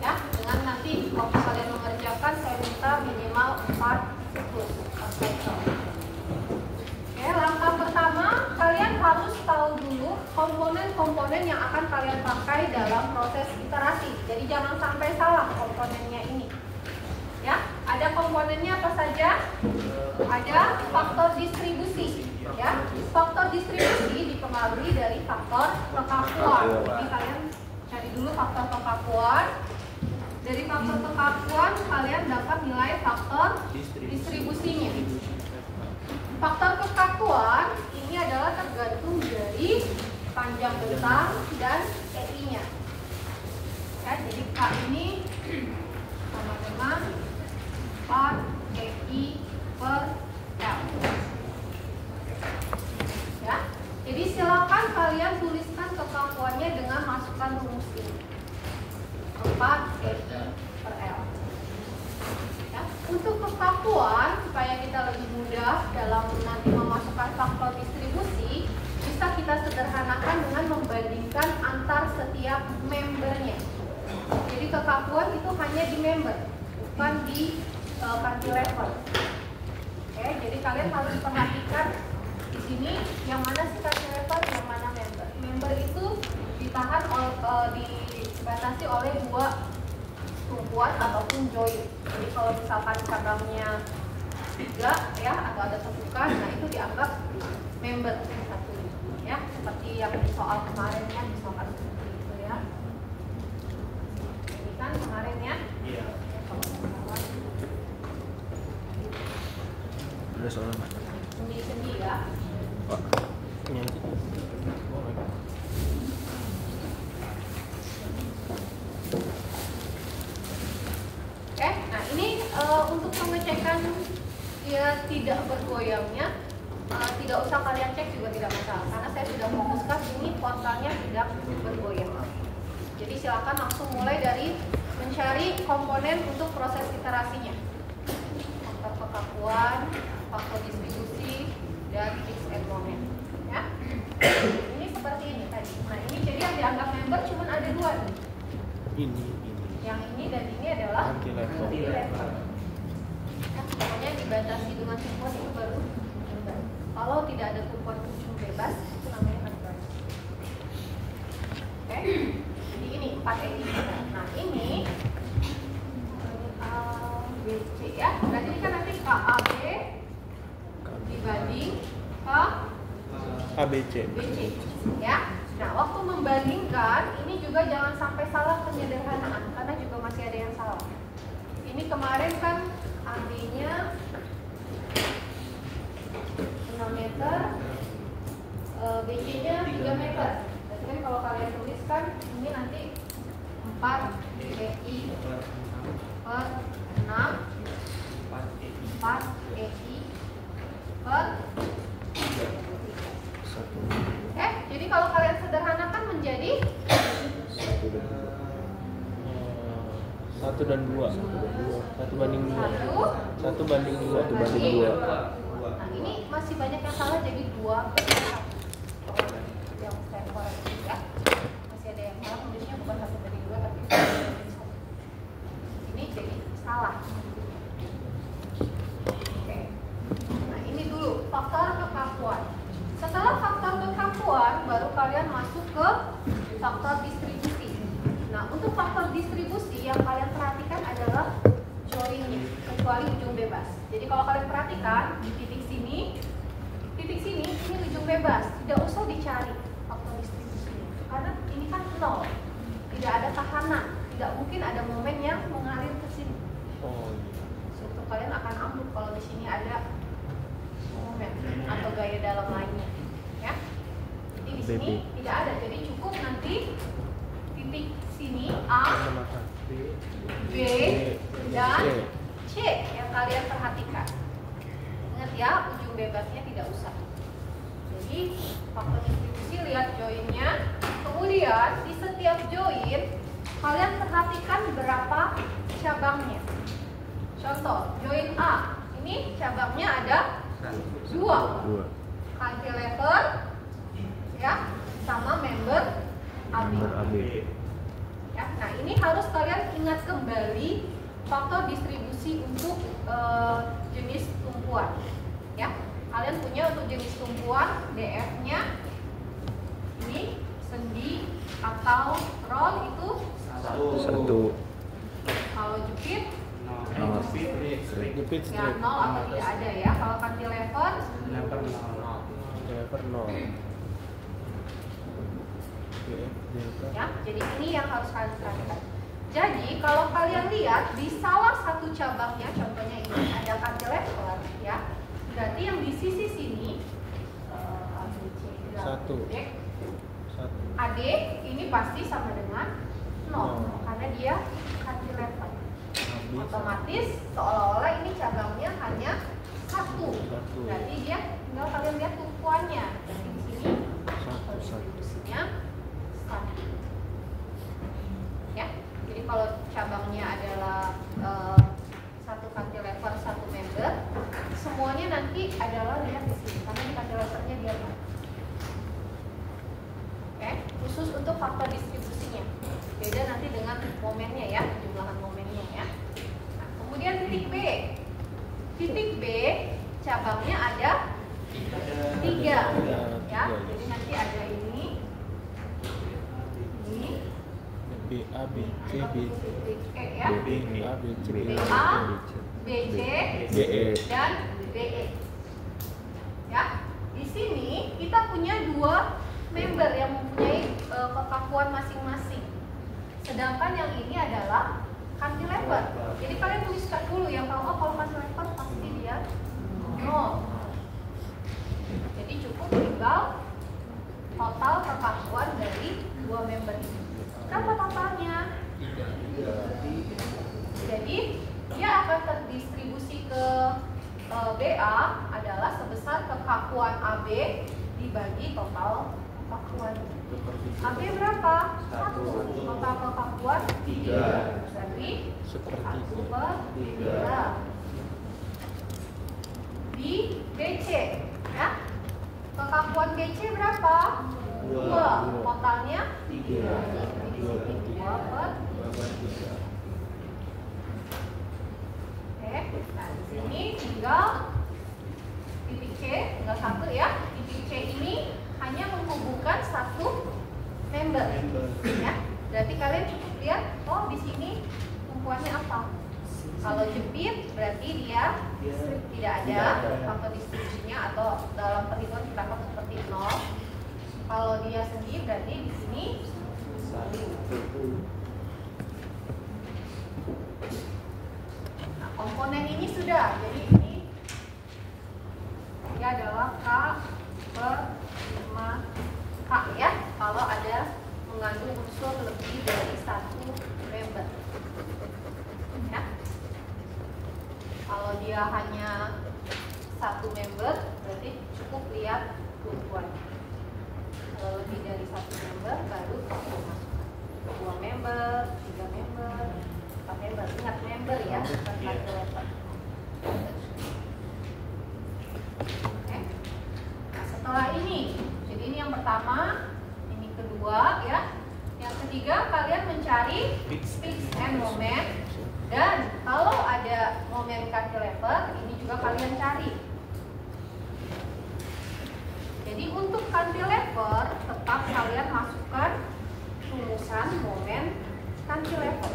Ya, dengan nanti waktu kalian mengerjakan saya minta minimal 4 siklus. Oke, langkah pertama kalian harus tahu dulu komponen-komponen yang akan kalian pakai dalam proses iterasi. Jadi jangan sampai salah komponennya ini. Ya, ada komponennya apa saja? Ada faktor distribusi. Ya, faktor distribusi dipengaruhi dari faktor kekakuan. Jadi kalian cari dulu faktor kekakuan. Dari faktor kekakuan kalian dapat nilai faktor distribusinya. Faktor kekakuan ini adalah tergantung dari panjang bentang dan EI-nya. Ya, jadi K ini sama dengan 4 EI per L. Ya, jadi silakan kalian tuliskan kekakuannya dengan masukkan rumus ini. 4 EI per L. Ya, untuk kekakuan supaya kita lebih mudah dalam nanti memasukkan faktor distribusi, bisa kita sederhanakan dengan membandingkan antar setiap membernya. Jadi kekakuan itu hanya di member, bukan di cantilever. Oke, jadi kalian harus perhatikan di sini yang mana sih cantilever, yang mana member. Member itu ditahan dibatasi oleh dua tumpuan ataupun join. Jadi kalau misalkan cabangnya 3 ya atau ada tumpukan, nah itu dianggap member satu ya, seperti yang di soal kemarin ya, misalkan seperti itu ya. Ini kan kemarin ya. Iya. Udah soal mana? Sendi-sendi ya. Pak. Ini. Oke, nah ini untuk pengecekan dia tidak bergoyangnya, tidak usah kalian cek juga tidak masalah, karena saya sudah fokuskan ini portalnya tidak bergoyang. Jadi silakan langsung mulai dari mencari komponen untuk proses iterasinya. Faktor kekakuan, faktor distribusi, dan fix and moment. Ya, ini seperti ini tadi. Nah ini jadi yang dianggap member cuma ada 2 nih. Ini. Yang ini dan ini adalah Cantilever. Ya, pokoknya dibatasi dengan tumpuan itu baru member. Kalau tidak ada tumpuan ujung bebas itu namanya member. Oke, jadi ini 4 EI. Nah ini BC ya. Berarti ini kan nanti KAB dibanding ABC. BC ya. Nah, waktu membandingkan ini juga jangan sampai salah penyederhanaan karena juga masih ada yang salah. Ini kemarin kan AB-nya 6 meter, BC-nya 3 meter. Jadi kan kalau kalian tuliskan ini nanti 4 EI per 6, 4 EI per 3. Jadi kalau kalian sederhanakan menjadi 1 dan 2. 1 banding 2. 1 banding 2. 1 banding 2. Nah ini masih banyak yang salah jadi 2 per 1. Yang saya koreksi ya. Masih ada yang salah tulisnya bukan 1 banding 2 tapi 1 banding 1. Ini jadi salah. Oke. Nah ini dulu faktor kekakuan. Setelah faktor kekakuan baru kalian masuk ke faktor distribusi. Nah untuk faktor distribusi yang kalian perhatikan adalah joinnya, kecuali ujung bebas. Jadi kalau kalian perhatikan di titik sini ini ujung bebas, tidak usah dicari faktor distribusinya, karena ini kan 0, tidak ada tahanan, tidak mungkin ada momen yang mengalir ke sini. Oh iya. Struktur kalian akan ambruk kalau di sini ada momen atau gaya dalam lainnya, ya. Jadi di sini tidak ada, jadi cukup nanti titik sini A, B, dan C yang kalian perhatikan. Ingat ya, ujung bebasnya tidak usah. Jadi faktor distribusi lihat joinnya. Kemudian di setiap join kalian perhatikan berapa cabangnya. Contoh join A, ini cabangnya ada 2. Cantilever ya sama member AB. Ya, nah ini harus kalian ingat kembali faktor distribusi untuk jenis tumpuan. Ya, kalian punya untuk jenis tumpuan DF-nya ini sendi atau roll itu 1. kalau jepit Jepit ya strip. 0 atau tidak ada ya. Kalau cantilever Cantilever 0. Oke, delta. ya. Jadi ini yang harus kalian perhatikan. Jadi kalau kalian lihat di salah satu cabangnya, contohnya ini ada cantilever ya. Berarti yang di sisi sini Satu. AD ini pasti sama dengan 0 karena dia cantilever. Otomatis seolah-olah ini cabangnya hanya 1. Berarti dia tinggal kalian lihat tumpuannya. Berarti di sini distribusinya 1. Ya. Jadi kalau cabangnya adalah satu cantilever, satu member, semuanya nanti adalah lihat di sini karena di cantilevernya dia. Oke, khusus untuk faktor distribusinya. Beda nanti dengan momennya ya, jumlahan momennya ya. Nah, kemudian titik B. Titik B cabangnya ada 3 ya. Jadi nanti ada ini B A B C B titik E ya. B A B C B BA, BC, BE. dan BE. Ya, di sini kita punya 2 member yang mempunyai kekakuan masing-masing. Sedangkan yang ini adalah cantilever. Jadi kalian tuliskan dulu yang kalau cantilever pasti dia 0. Jadi cukup tinggal total kekakuan dari 2 member ini. Berapa totalnya? 3. Jadi dia akan terdistribusi ke BA adalah sebesar kekakuan AB dibagi total kekakuan. AB berapa? 1. Total kekakuan 3. Berarti 1/3. Di BC ya. Kekakuan BC berapa? 2. Totalnya 3. 2/3. Oke, nah di sini tinggal titik C, tinggal 1 ya. Titik C ini hanya menghubungkan 1 member. Ya, berarti kalian cukup lihat, oh di sini tumpuannya apa? Kalau jepit berarti dia tidak ada faktor distribusinya atau dalam perhitungan kita pakai seperti 0. Kalau dia sendiri berarti di sini 1. Nah, komponen ini sudah, jadi ini dia adalah K/5K ya. Kalau ada mengandung unsur lebih dari 1 member. Ya. Kalau dia hanya 1 member, berarti cukup lihat tumpuannya. Kalau lebih dari 1 member, baru masuk 2 member, 3 member, 4 member. Ingat member ya, bukan cantilever. Oke. Nah, setelah ini, jadi ini yang pertama, ini kedua ya. Yang ketiga, kalian mencari fixed and moment. Dan kalau ada momen cantilever, ini juga kalian cari. Jadi untuk cantilever, tetap kalian masukkan rumusan momen cantilever,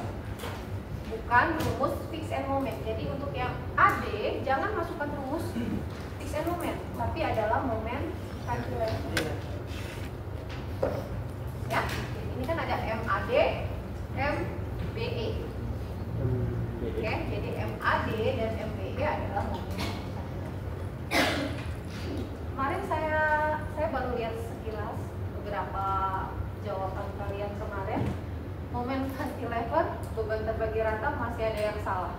bukan rumus fix and moment. Jadi untuk yang AD, jangan masukkan rumus fix and moment, tapi adalah momen cantilever. Ya, ini kan ada MAD, MBE. Oke, jadi MAD dan MBE adalah momen cantilever. Kemarin saya baru lihat sekilas beberapa jawaban kalian kemarin. Momen cantilever beban terbagi rata masih ada yang salah.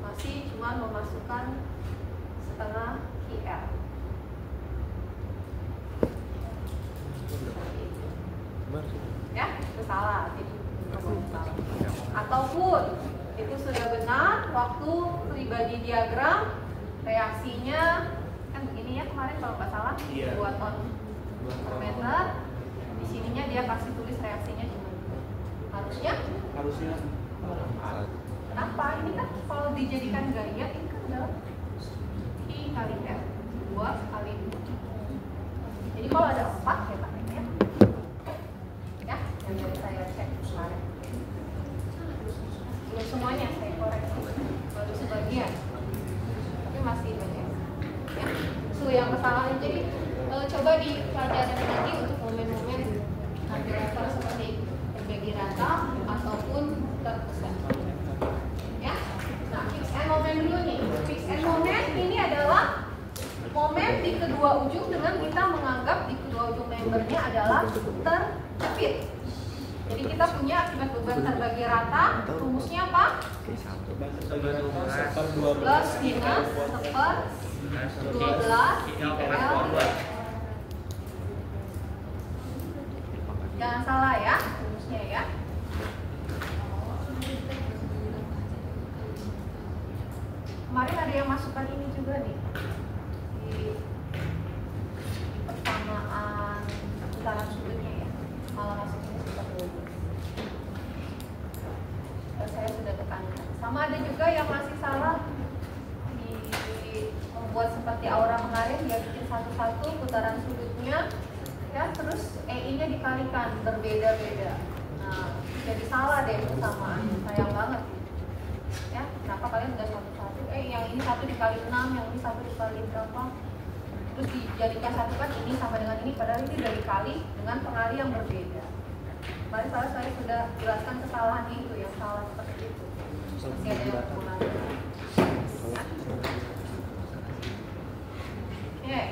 Masih cuma memasukkan setengah IR. Ya, itu salah. Jadi salah. Ataupun itu sudah benar waktu pribadi diagram reaksinya kan begini ya, kemarin kalau nggak salah 2 ton per meter. Di sininya dia kasih tulis reaksinya cuma 2. Harusnya? Harusnya 4. Kenapa? Ini kan kalau dijadikan gaya ini kan adalah I kali F 2 kali 2. Jadi kalau ada 4 ya pakainya ya, yang dari saya cek kemarin. Belum semuanya saya koreksi, baru sebagian, tapi masih banyak ya. So yang kesalahan, jadi coba dipelajari lagi untuk momen-momen letter seperti terbagi rata ataupun terpusat ya. Nah, fix and moment dulu nih. Fix and moment ini adalah momen di kedua ujung dengan kita menganggap di kedua ujung membernya adalah terjepit. Jadi kita punya akibat beban terbagi rata, rumusnya apa? Plus minus seper 12 IL. Jangan salah ya rumusnya ya. Kemarin ada yang masukkan ini juga nih di persamaan putaran sudutnya ya, malah masuknya seperti ini. Saya sudah tekankan. Sama ada juga yang masih salah di membuat seperti aura kemarin, dia bikin satu-satu putaran sudutnya ya, terus EI-nya dikalikan berbeda-beda. Nah, jadi salah deh persamaannya, sayang banget ya. Kenapa kalian udah satu-satu? Yang ini 1 dikali 6, yang ini 1 dikali berapa? Terus dijadikan satu kan ini sama dengan ini, padahal ini udah dikali dengan pengali yang berbeda. Kemarin saya sudah jelaskan kesalahan itu, yang salah seperti itu. Masih ada yang mengulangi. Oke.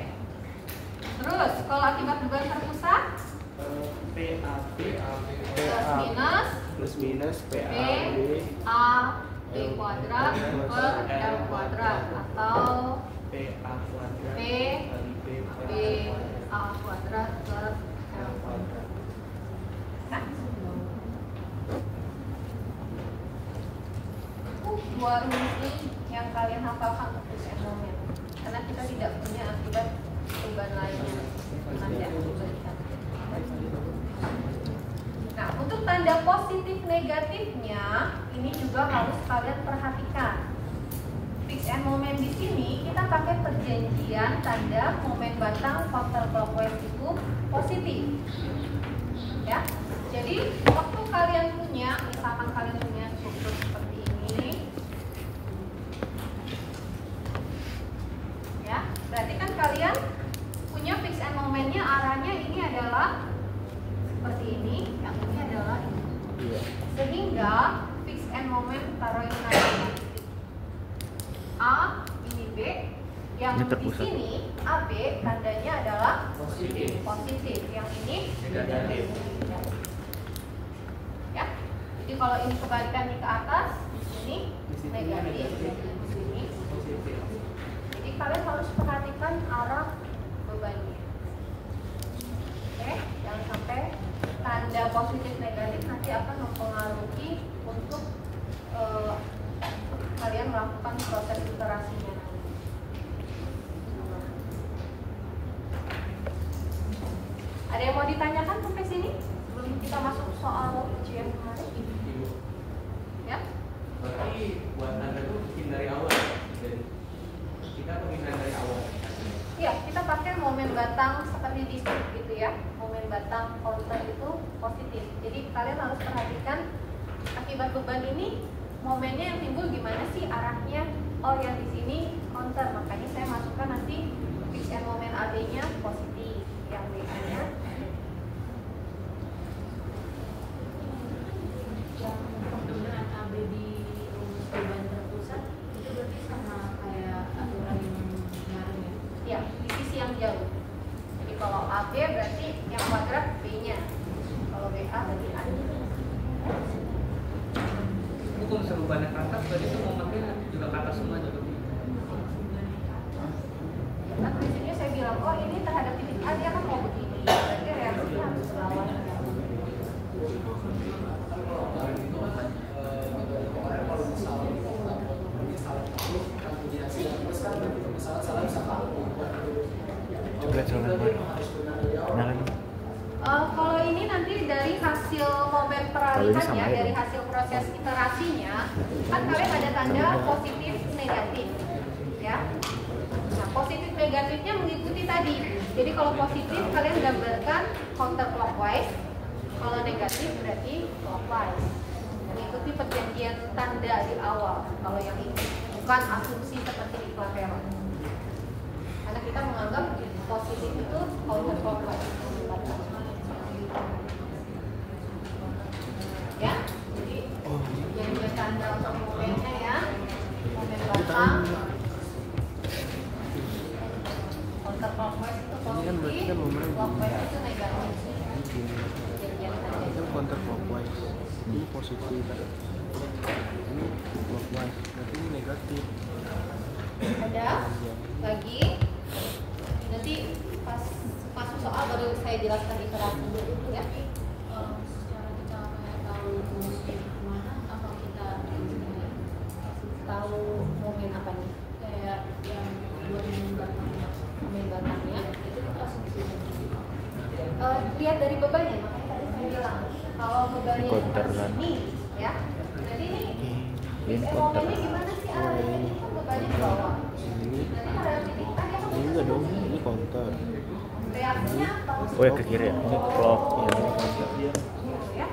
Terus kalau akibat beban terpusat, plus minus PA B kuadrat per L kuadrat atau PA kuadrat B A kuadrat per L kuadrat. Nah, dua rumus ini yang kalian hafalkan untuk fix and moment, karena kita tidak punya akibat beban lainnya. Nanti aku berikan. Nah, untuk tanda positif negatifnya ini juga harus kalian perhatikan. Fix and moment di sini kita pakai perjanjian tanda momen batang counterclockwise itu positif. Ya. Jadi waktu kalian punya, misalkan kalian punya struktur seperti ini, ya, berarti kan kalian punya fix and momentnya arahnya ini adalah seperti ini, yang ini adalah ini. Sehingga fix and moment taruh ini namanya A, ini B, yang di sini AB tandanya adalah positif, yang ini negatif. Ya, jadi kalau ini kebalikan ke atas, di sini negatif, di sini positif. Jadi kalian harus perhatikan arah bebannya. Oke, jangan sampai tanda positif negatif nanti akan mempengaruhi untuk kalian melakukan proses iterasinya. Ada yang mau ditanyakan sampai sini sebelum kita masuk soal ujian kemarin? Ya? Berarti buat tanda itu bikin dari awal. Jadi kita bikin dari awal. Iya, kita pakai momen batang seperti di sini gitu ya. Momen batang counter itu positif. Jadi kalian harus perhatikan akibat beban ini momennya yang timbul gimana sih arahnya. Oh, yang di sini counter, makanya saya masukkan nanti fix and moment AB-nya positif, yang B-nya dengan AB di rumus beban terpusat itu berarti sama kayak aturan yang kemarin ya? ya di sisi yang jauh. Jadi kalau AB berarti yang kuadrat B-nya, kalau BA berarti A-nya. Kalau misalnya bebannya ke atas, berarti itu momennya juga ke atas semua juga. Nah, prinsipnya saya bilang, oh ini terhadap titik A dia kan mau begini, berarti reaksinya harus lawan. Kalau ini nanti dari hasil momen peralihan dari hasil proses iterasinya, kan kalian ada tanda positif negatif, ya. Nah, positif negatifnya mengikuti tadi. Jadi kalau positif kalian gambarkan counterclockwise, kalau negatif berarti clockwise. Mengikuti perjanjian tanda di awal. Kalau yang ini bukan asumsi seperti di Clapeyron. Karena kita menganggap positif itu counterclockwise. Ya, jadi perjanjian tanda untuk momennya ya, momen batang. Counterclockwise itu positif, clockwise itu negatif. Itu counterclockwise, ini positif, ini clockwise, berarti ini negatif. Ada lagi, nanti pas masuk soal baru saya jelaskan iterasi dulu ya. Secara kita kayak tahu rumusnya kemana, apa kita Tahu momen apa nih? kayak yang buat membatangnya Momen batangnya. itu kita asumsi. Lihat dari bebannya, makanya tadi saya bilang kalau bebannya Counter seperti kan? ini, ya. Jadi ini Ini counter. momennya gimana sih arahnya? Ini kan bebannya di bawah. Ini Nanti pada titik tadi aku ini enggak dong, ini counter. reaksinya apa? Oh ya ke kiri, ini clock, ya ini counter. Ya.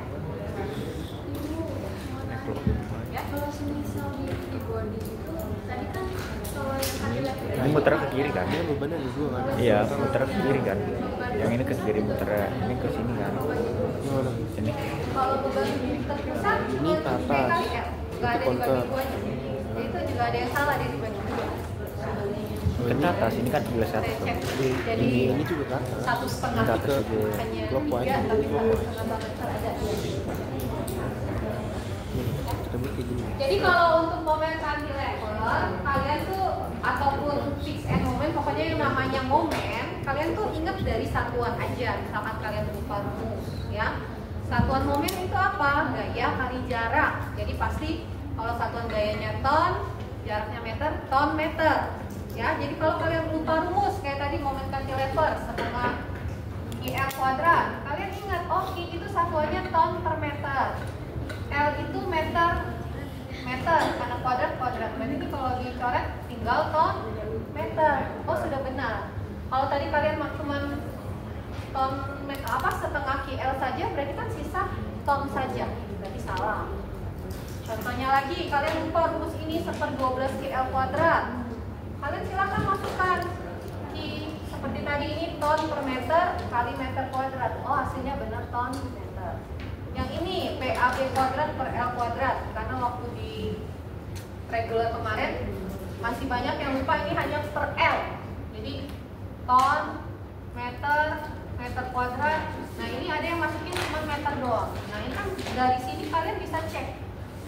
Ini clock. Ya. Kalau semisal di body itu tadi kan kalau yang tadi lagi Ini muter ke kiri kan? Ini bebannya ada dua kan? Iya, muter ke kiri kan. Yang ini ke kiri muter, ini ke sini kan. Gimana? Ini. Kalau beban terpusat Ini ke atas. nggak ada Itu dibagi counter. dua aja. Jadi itu juga ada yang salah dia dibagi dua. Ke atas, ini kan jelas Saya satu. cek. Jadi Ini juga ke atas. 1,5 Ke atas juga. hanya Clockwise. 3 tapi 1,5 meter ada. Kita buat kayak gini. Jadi kalau untuk momen cantilever, kalian tuh ataupun fix and moment, pokoknya yang namanya momen, kalian tuh ingat dari satuan aja. Misalkan kalian lupa rumus, ya. Satuan momen itu apa? Gaya kali jarak. Jadi pasti kalau satuan gayanya ton, jaraknya meter, ton meter. Ya, jadi kalau kalian lupa rumus kayak tadi momen cantilever setengah IL kuadrat, kalian ingat, oh I itu satuannya ton per meter. L itu meter karena kuadrat. Berarti ini kalau dicoret tinggal ton meter. Oh sudah benar. Kalau tadi kalian cuma ton setengah KL saja, berarti kan sisa ton saja. Berarti salah. Contohnya lagi, kalian lupa rumus ini 1/12 KL kuadrat. Kalian silakan masukkan Q seperti tadi, ini ton per meter kali meter kuadrat. Oh hasilnya benar ton meter. Yang ini PAB kuadrat per L kuadrat, karena waktu di regular kemarin masih banyak yang lupa ini hanya per L. Jadi ton, meter kuadrat. Nah ini ada yang masukin cuma meter doang. Nah ini kan dari sini kalian bisa cek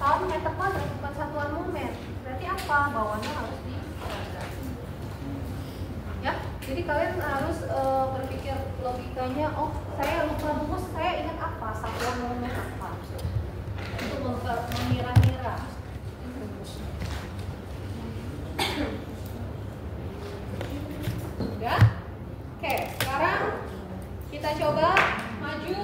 ton meter kuadrat bukan satuan momen. Berarti apa? Bawahnya harus di kuadrat. Ya, jadi kalian harus berpikir logikanya. Oh, saya lupa rumus, saya ingat apa? Satuan momen apa? Untuk mengira-ngira. Udah? Oke, sekarang kita coba maju.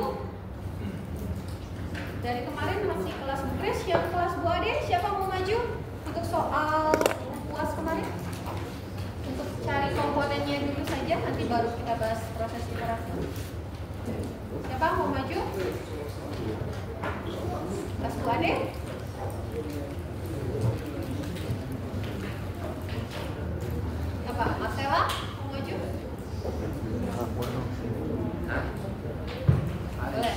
Dari kemarin masih kelas Bu Kris, yang kelas Bu Ade, siapa mau maju untuk soal UAS kemarin? Untuk cari komponennya dulu saja, nanti baru kita bahas proses iterasi. Siapa mau maju? Kelas Bu Ade? Siapa? Marcella mau maju? Boleh.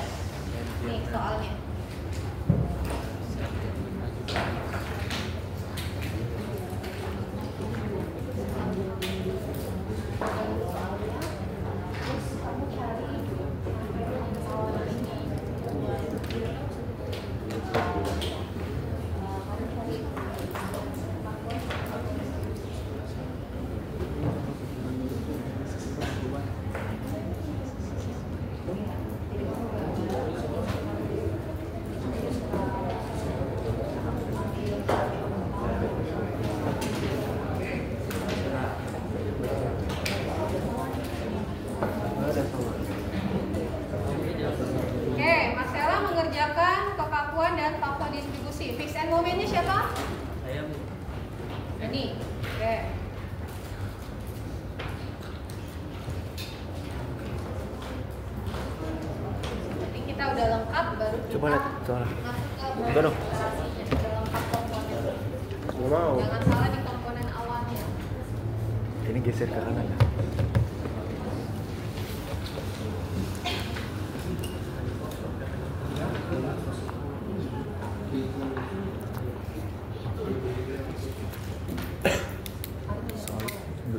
Nih soalnya. Papua distribusi. Fix and momennya siapa? Saya Bu. Ini. Oke. Jadi kita udah lengkap baru kita Coba lihat, coba. masuk ke Coba dong. operasinya. Udah lengkap komponen. Nggak mau. Jangan salah di komponen awalnya. Ini geser ke kanan ya.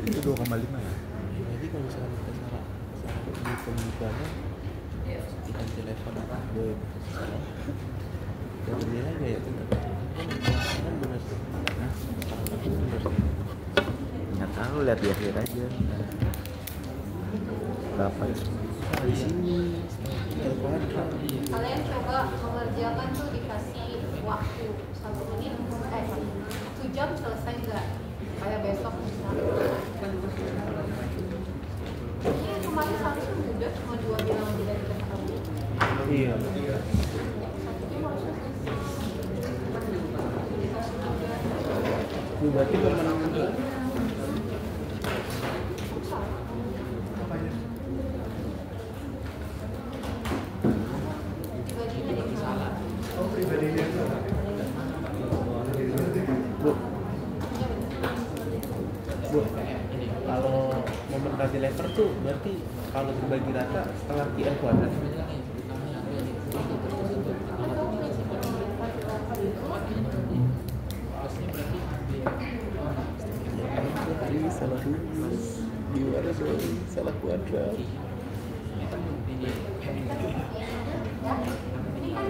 Itu 2,5 ya. Jadi kalau misalnya kita salah di pembukaannya kita telepon apa boy salah. Dan dia lagi ya itu kan benar. Nah, benar. Nggak tahu, lihat di akhir aja. Berapa ya? Di sini telepon Kalian coba mengerjakan tuh dikasih waktu 1 menit, 1 jam selesai nggak? Kayak besok misalnya. Ini kemarin seharusnya mudah, cuma 2 bilang aja dari ketemu. iya. 1 jam harusnya selesai. Ini berarti pemenang Tiba-tiba dia salah. Bu. Bu, kalau momen cantilever tuh berarti kalau dibagi rata setengah QR kuadrat. Ini salah rumus. Gimana dong? Salah kuadrat. Ya, ini kan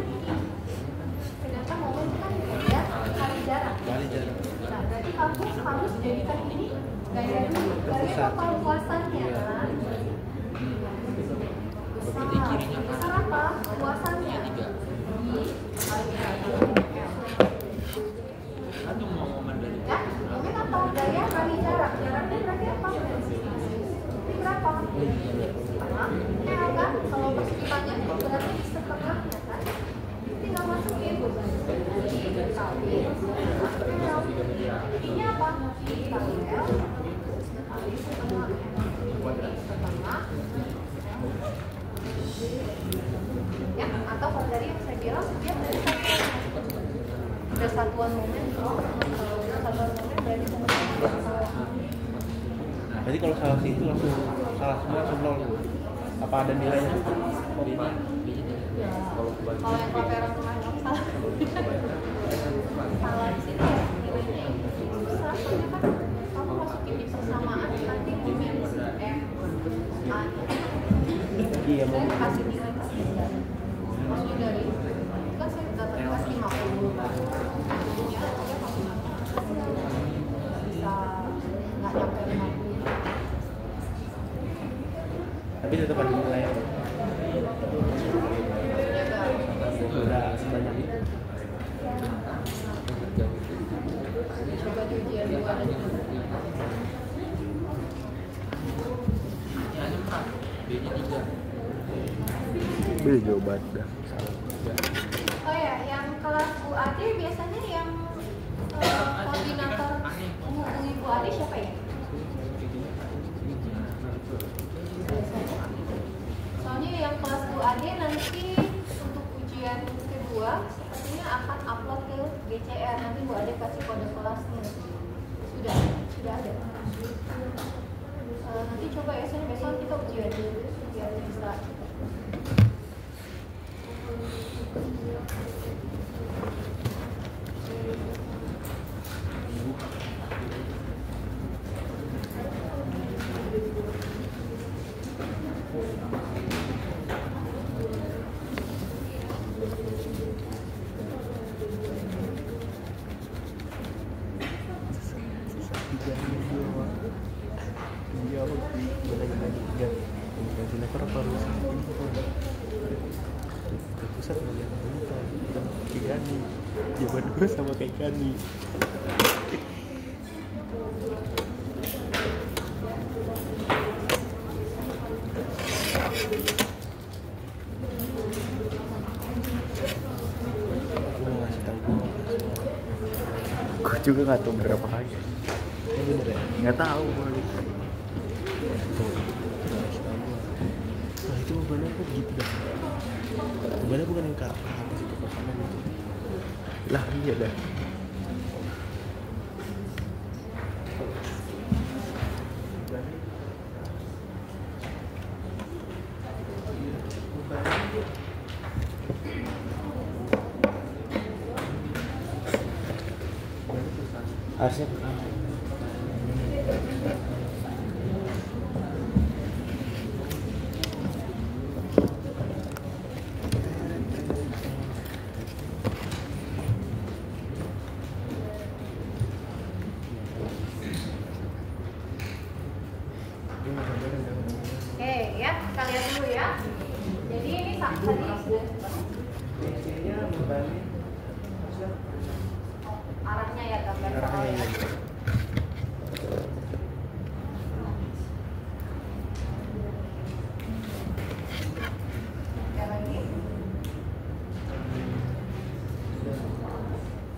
sedangkan momen kan dia kali jarak. Kali jarak. Nah, berarti kamu harus jadikan ini gaya dulu. Gaya apa luasannya kan? Besar apa? Luasannya. I kali jarak. Ya, momen atau gaya kali jarak. Jaraknya berarti apa? Ini berapa? L kan? Kalau persipannya berarti di setengahnya kan? Tinggal masukin. Kali L. Ini apa? Kali L. Kali setengah. Setengah. Ya, atau kalau dari yang saya bilang dia dari satuan momen. Satuan momen berarti momen salah. Berarti kalau salah situ langsung salah semua langsung nol. Apa ada nilainya? Ya, kalau yang pameran kemarin nggak salah. Salah di situ ya nilainya besar soalnya kan kamu masukin di persamaan nanti momen A. Iya, Saya momen. kasih nilai maksudnya dari kan saya dapat kelas 50. Jadinya dia masih bisa nggak nyampe 50. Tapi tetap ada nilai. Udah sebanyak itu. Coba di ujian 2 dan 3. Beli jawaban dah. Oh ya, yang kelas Bu Ade biasanya yang koordinator menghubungi Bu Ade siapa ya? Soalnya yang kelas Bu Ade nanti untuk ujian kedua sepertinya akan upload ke GCR. Nanti Bu Ade kasih kode kelasnya. Sudah ada. Nanti coba ya, besok kita ujian dulu biar bisa. Cantilever apa rumus? Pusat bagian bukan. Kigani. Jawaban gue sama kayak Gani. Gue juga nggak tahu berapa kali. Ini bener ya? Nggak tahu gue. Tuh, nah itu bebannya kok gitu dah. Bebannya bukan yang ke atas itu ke kanan gitu. Lah iya dah. Harusnya ke kanan. Oke ya, kita lihat dulu ya. Jadi ini tadi sudah arahnya ya gambar soal ya. Ada lagi?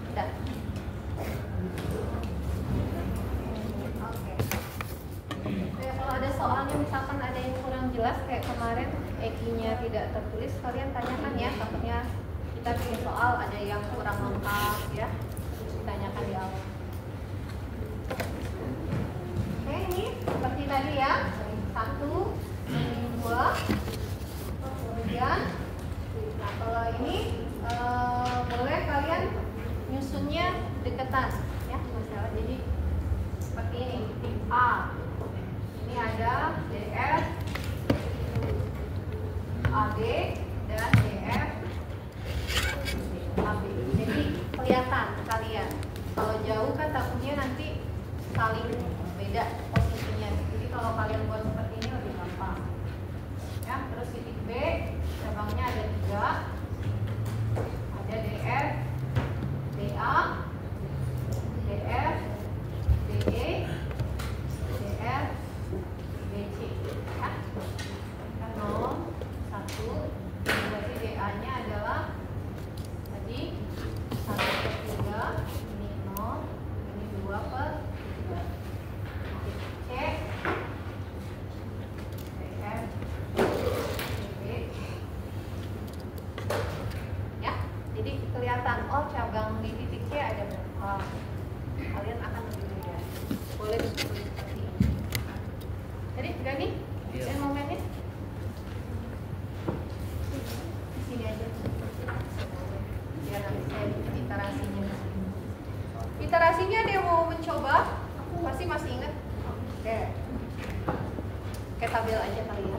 Udah. Oke. Kalau ada soalnya misalkan ada yang kurang jelas kayak kemarin EQ-nya tidak tertulis, kalian tanyakan ya, takutnya kita bikin soal ada yang kurang lengkap ya, terus ditanyakan di awal. Oke, ini seperti tadi ya, 1, 2, kemudian nah kalau ini boleh kalian nyusunnya deketan ya, masalah. Jadi seperti ini, tip A. Ini ada DF, AB, dan DF, AB. Jadi kelihatan kalian. Kalau jauh kan takutnya nanti saling beda posisinya. Jadi kalau kalian buat seperti ini lebih gampang. Ya, terus titik B, cabangnya ada 3. Ada DF, DA, DF, DE, DF, BC. Ya. Kan 0, 1, berarti DA-nya adalah tadi 1/3, ini 0, ini 2/3. C, DF, DB. Ya, jadi kelihatan, oh cabang di titik C ada berapa. Kalian akan lebih mudah. Boleh ditulis seperti ini. Jadi sudah nih, dan momennya di sini aja. Biar nanti saya bikin iterasinya. Iterasinya ada yang mau mencoba? Aku pasti masih ingat. Oke. Kayak tabel aja kali ya.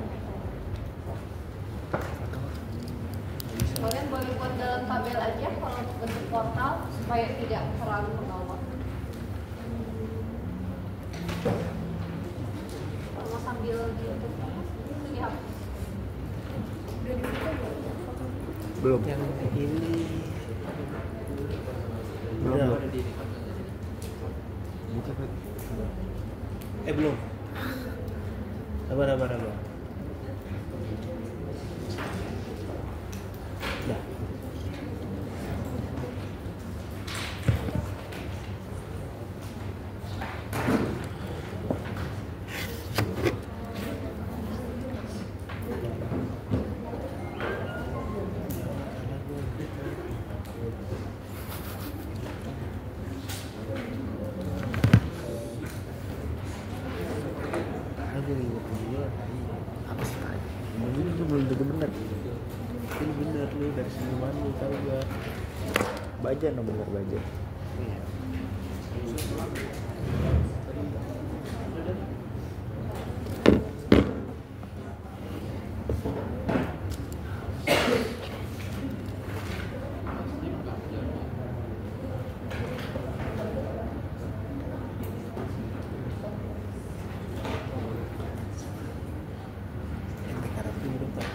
Kalian boleh buat dalam tabel aja kalau untuk bentuk portal supaya tidak terlalu ke bawah. Kalau sambil gitu, siap. Belum. Yang ini Belum. udah. Belum. Buka, Pak. Belum. Sabar. Dah. Apa sih Pak? Ini tuh belum tentu benar. Ini benar lu dari senyuman lu tahu gua. Baja no bener baja. Iya. Ente karapi udah Pak.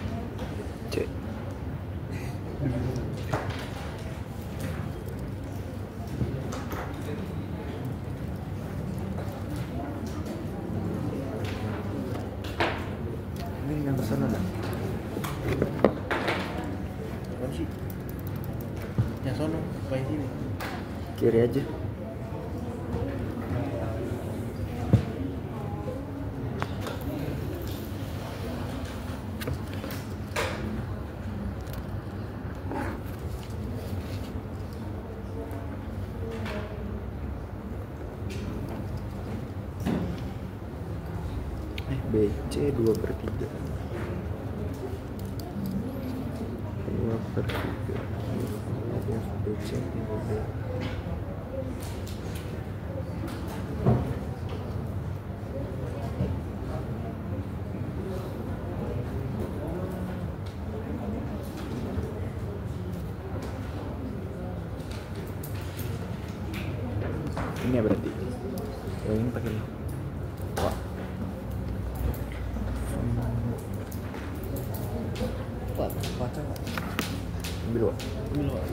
Cek. Ini yang kesana dah. Apaan sih? Yang sono, apa yang sini? Kiri aja. BC 2/3. 2/3. BC 3B. Ini ya berarti. Yang ini pakai ini. Wah. Wah, baca nggak? Ambil wah. Ambil wah.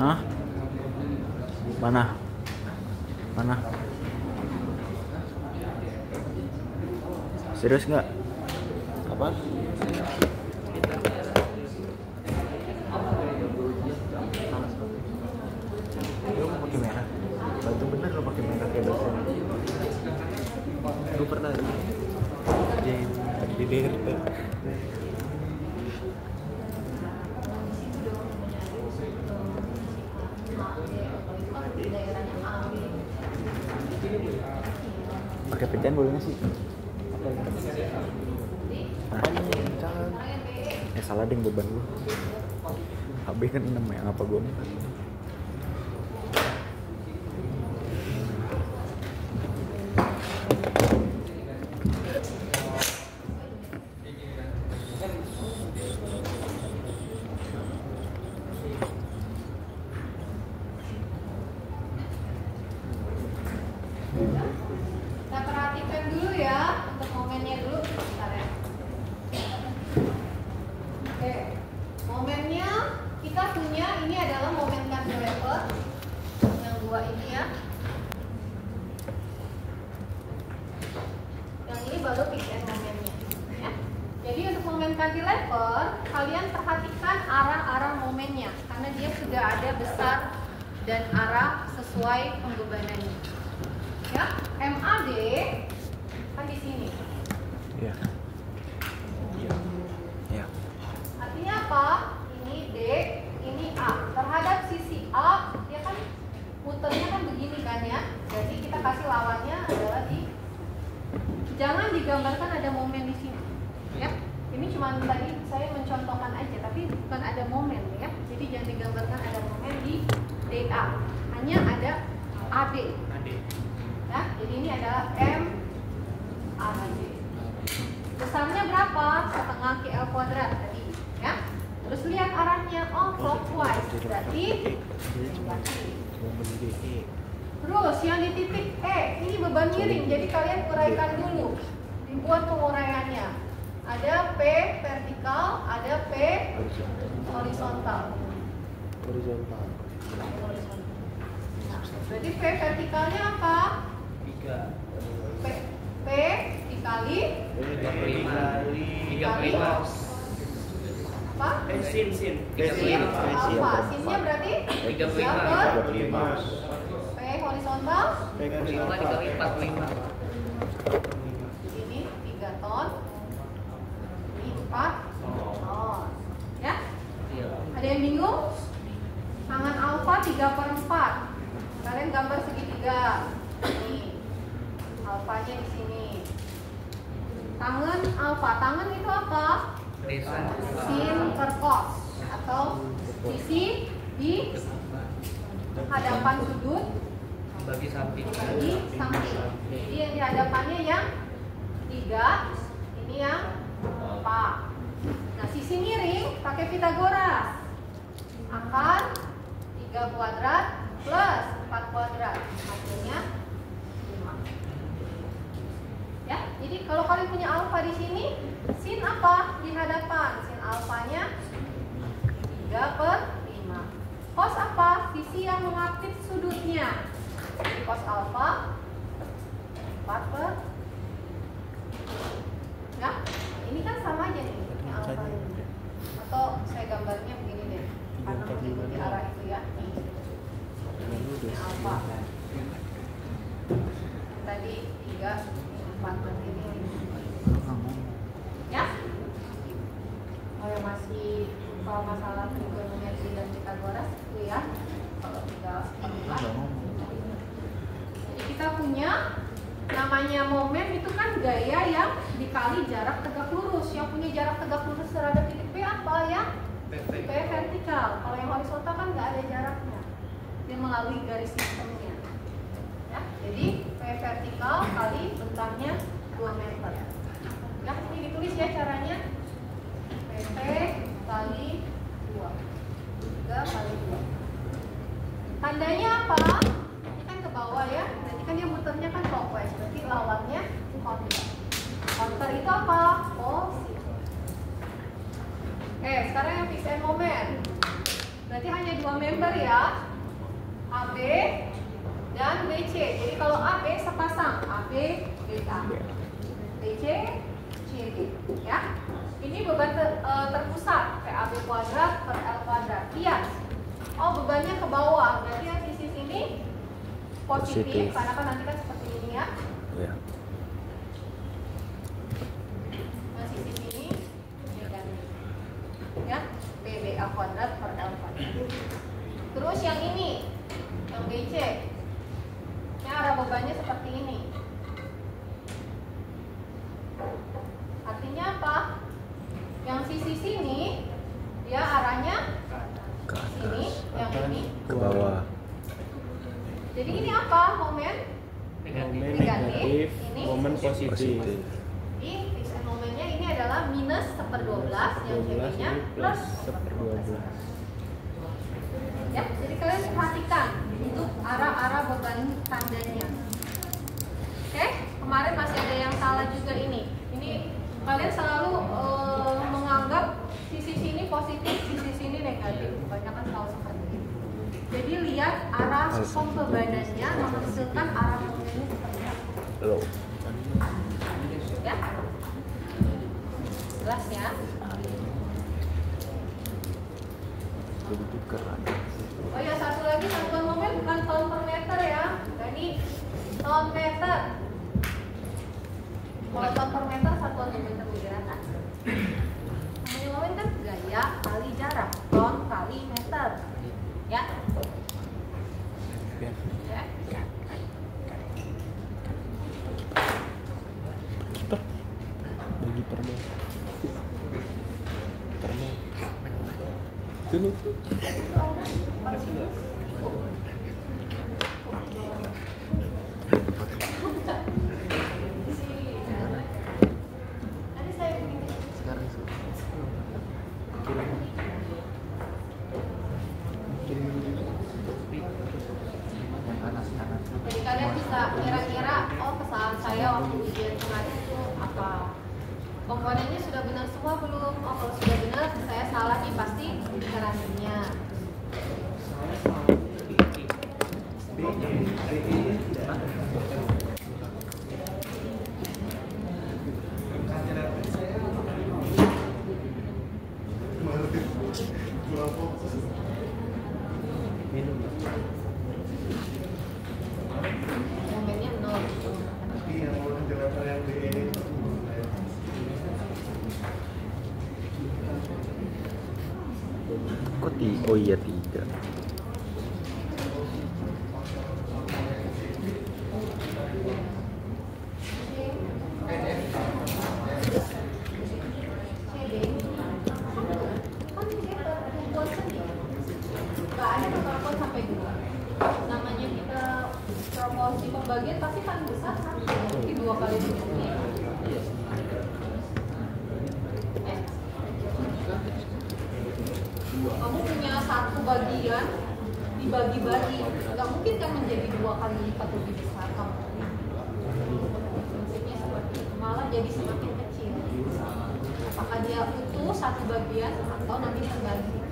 Hah? Mana? Serius nggak? Apa? Lu mau pakai merah? Bantu bener lo pakai merah kayak dosen. Gue pernah kerjain di DRT. Pakai pecahan boleh nggak sih? Nah, salah deh beban lu. HB kan 6 ya, ngapa gue 4? Kita perhatikan dulu ya untuk momennya dulu, bentar ya. Oke, momennya kita punya ini adalah momen cantilever yang dua ini ya. Yang ini baru fix and momennya. Ya. Jadi untuk momen cantilever, kalian perhatikan arah-arah momennya karena dia sudah ada besar dan arah sesuai pembebanannya. Ya, MAD kan di sini. Iya. Iya. Artinya apa? Ini D, ini A. jangan digambarkan ada momen di sini, ya. Ini cuma tadi saya mencontohkan aja, tapi bukan ada momen, ya. Jadi jangan digambarkan ada momen di DA, hanya ada AD. Ya, jadi ini adalah M AD. Besarnya berapa? Setengah KL kuadrat tadi, ya. Terus lihat arahnya, oh clockwise, berarti negatif. Terus yang di titik E, ini beban miring, jadi kalian uraikan dulu, dibuat penguraiannya. Ada P vertikal, ada P horizontal. Horizontal. Nah, berarti P vertikalnya apa? 3 P dikali apa? sin Sin alfa. Sinnya berarti 3 per P horizontal. dikali 45. Ini 3 ton. Ini 4 ton. Ya? Ada yang bingung? Tangan alfa 3 per 4. Kalian gambar segitiga. Nih. Alfanya di sini. Tangan alfa. Tangan itu apa? Sin per cos atau sisi di hadapan sudut bagi samping. bagi samping. Jadi yang di hadapannya yang 3, ini yang 4. Nah, sisi miring pakai Pitagoras. Akar 3 kuadrat plus 4 kuadrat. Hasilnya 5. Ya, jadi kalau kalian punya alfa di sini, sin apa di hadapan? Sin alfanya 3 per 5. Cos apa? Sisi yang mengapit sudutnya. Jadi cos alfa 4 per. Ya, ini kan sama aja nih. Ini alfa ini. Atau saya gambarnya begini deh, karena mengikuti arah itu ya. Ini alfa. Tadi 3, 4 berarti ini. Ya? Oh yang masih soal masalah trigonometri dan Pitagoras itu ya. Kalau tinggal jadi kita punya namanya momen itu kan gaya yang dikali jarak tegak lurus. Yang punya jarak tegak lurus terhadap titik P apa ya? P vertikal. Kalau yang horizontal kan nggak ada jaraknya. Dia melalui garis sistemnya. Ya, jadi P vertikal kali bentangnya 2 meter. Ya, ini ditulis ya caranya. PP kali 2. 3 kali 2. Tandanya apa? Ini kan ke bawah ya. Berarti kan dia muternya kan clockwise. Berarti lawannya counter. Counter itu apa? Positif. Sekarang yang fix and moment. Berarti hanya 2 member ya. AB dan BC. Jadi kalau AB sepasang, AB BA. BC CD ya. Ini beban terpusat PAB kuadrat per L kuadrat. Lihat. Oh, bebannya ke bawah. Berarti yang sisi sini positif karena kan nanti kan seperti ini ya. Ya. Yang sisi sini negatif. Ya, PBA kuadrat per L kuadrat. Terus yang ini, yang BC. Ini arah bebannya seperti ini. Artinya apa? Yang sisi sini dia arahnya Ke sini, atas. yang ini Ke bawah. Jadi ini apa? Momen Momen negatif, negatif, ini momen positif. Positif. Jadi fix and momennya ini adalah minus 1/12, yang 12 CB-nya ini plus plus 12. Ya, jadi kalian perhatikan untuk arah-arah beban tandanya. Oke, kemarin masih ada yang salah juga ini. Ini kalian selalu menganggap sisi sini positif, sisi sini negatif. Kebanyakan selalu seperti itu. Jadi lihat arah pembebanannya menghasilkan arah momennya seperti apa. Low. Ya, jelas ya. Jadi tukeran. Oh ya, satu lagi satuan momen bukan ton per meter ya. Nah, ini ton meter. Kalau ton per meter satuan meter pergerakan. Namanya momen kan gaya kali jarak, ton kali meter. Ya. Ya. Stop. Terus dulu sekarang sih yang panas-panas. Jadi kalian bisa kira-kira, oh kesalahan saya waktu ujian kemarin itu apa? Komponennya sudah benar semua belum? Oh kalau sudah benar, saya salah nih pasti garansinya. Minum Momennya 0. Kok oh iya 3. Nggak ada pertemuan sampai 2. Namanya kita proporsi pembagian pasti paling besar kan? Mungkin 2 kali ini. Kamu punya satu bagian dibagi-bagi, nggak mungkin kan menjadi 2 kali lipat lebih besar kamu. Prinsipnya seperti itu, malah jadi semakin kecil. Apakah dia utuh satu bagian atau nanti terbagi?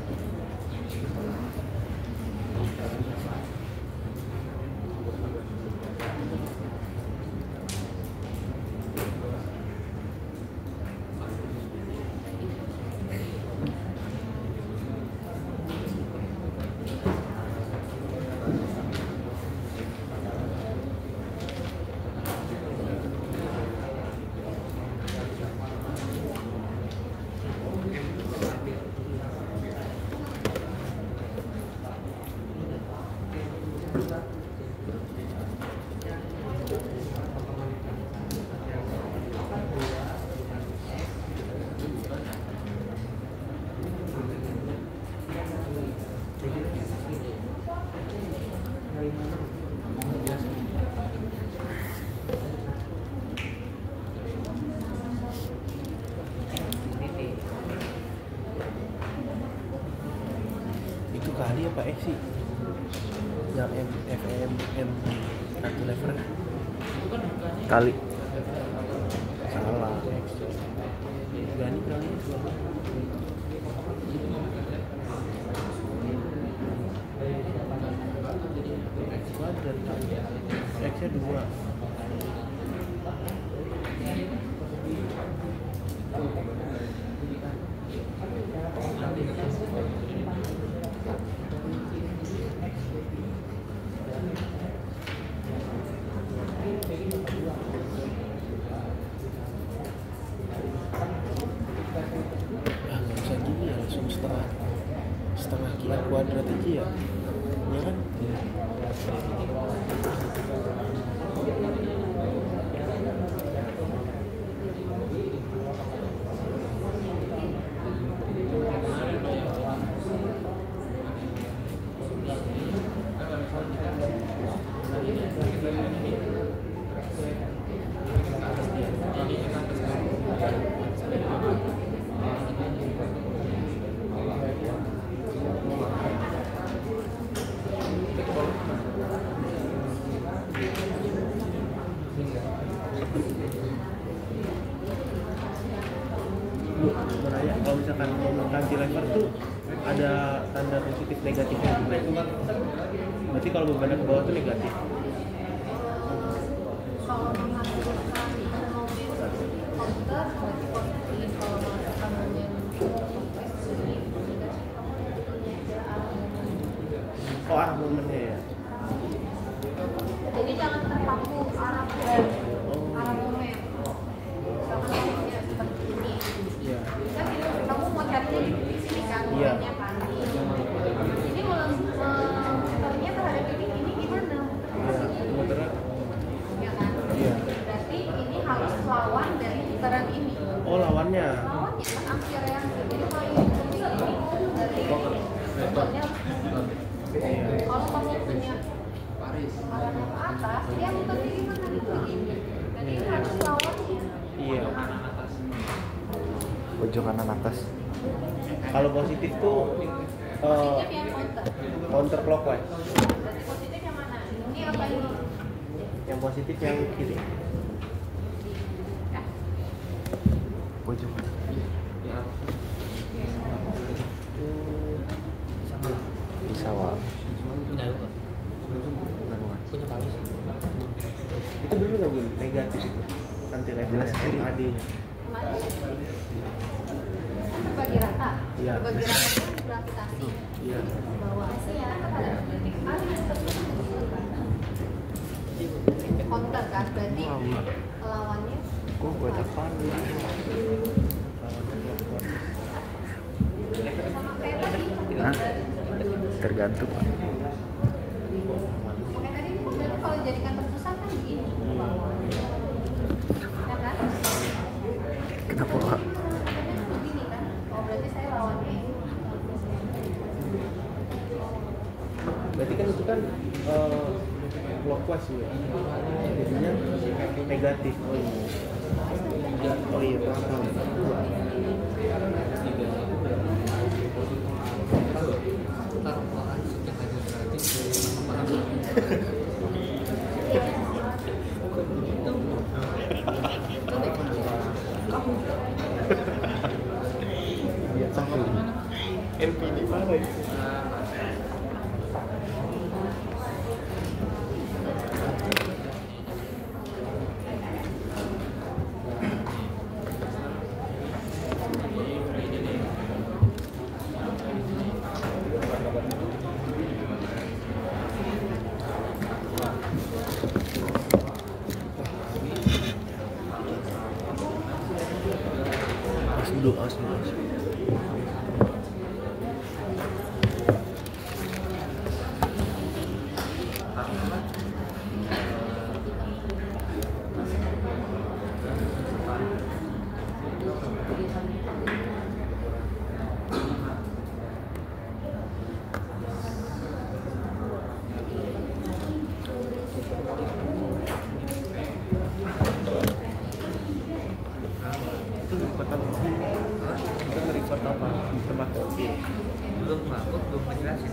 itu kali apa sih yang FM kartu lever Kali. salah Gani kali X kuadrat X nya 2. Nggak usah gini ya, langsung setengah QR kuadrat aja ya kan Bu, mau nanya, kalau misalkan ngomong cantilever tuh ada tanda positif negatifnya juga. Berarti kalau bebannya ke bawah tuh negatif. Kalau menghasilkan mobil komputer berarti positif, kalau menghasilkan mobil Oh, arah momennya ya. jadi jangan terpaku arah momen. Misalkan momennya seperti ini. Iya. Kan kamu mau carinya di sini kan Iya. momennya kan. Ini muternya terhadap ini gimana? putaran ini. Oh, lawannya. Lawannya kan anti reaksi. Jadi kalau ini dari contohnya kalau kamu punya arah ke atas, dia muter di mana nih begini. Jadi ini harus lawannya. Iya. Pojok kanan atas. Kalau positif tuh Positif yang counter. counter clockwise. Berarti positif yang mana? Ini apa ini? Yang positif yang kiri. Ya. Pojok kanan. Bisa wak. Punya paus. Itu dulu nggak Bun? Negatif itu. Anti Jelas kiri. AD-nya. Kemana? Kan berbagi rata. Iya. Berbagi rata itu gravitasi. Iya. Bawah ya ada titik kali counter kan berarti lawannya Kok buat apaan? sama kayak tadi. Hah? Tergantung. Kayak tadi berarti kalau dijadikan terpusat kan begini ke bawah. Ya kan? Kenapa wak? Begini kan? Oh berarti saya lawannya ini. Berarti kan itu kan clockwise ya. Jadinya negatif. Oh iya. Oh iya, paham. Iya, tahu. NPD mana itu? Awas dulu. Itu record apa? Kita nge-record apa? Di tempat kopi. Belum ngakut, belum ngejelasin.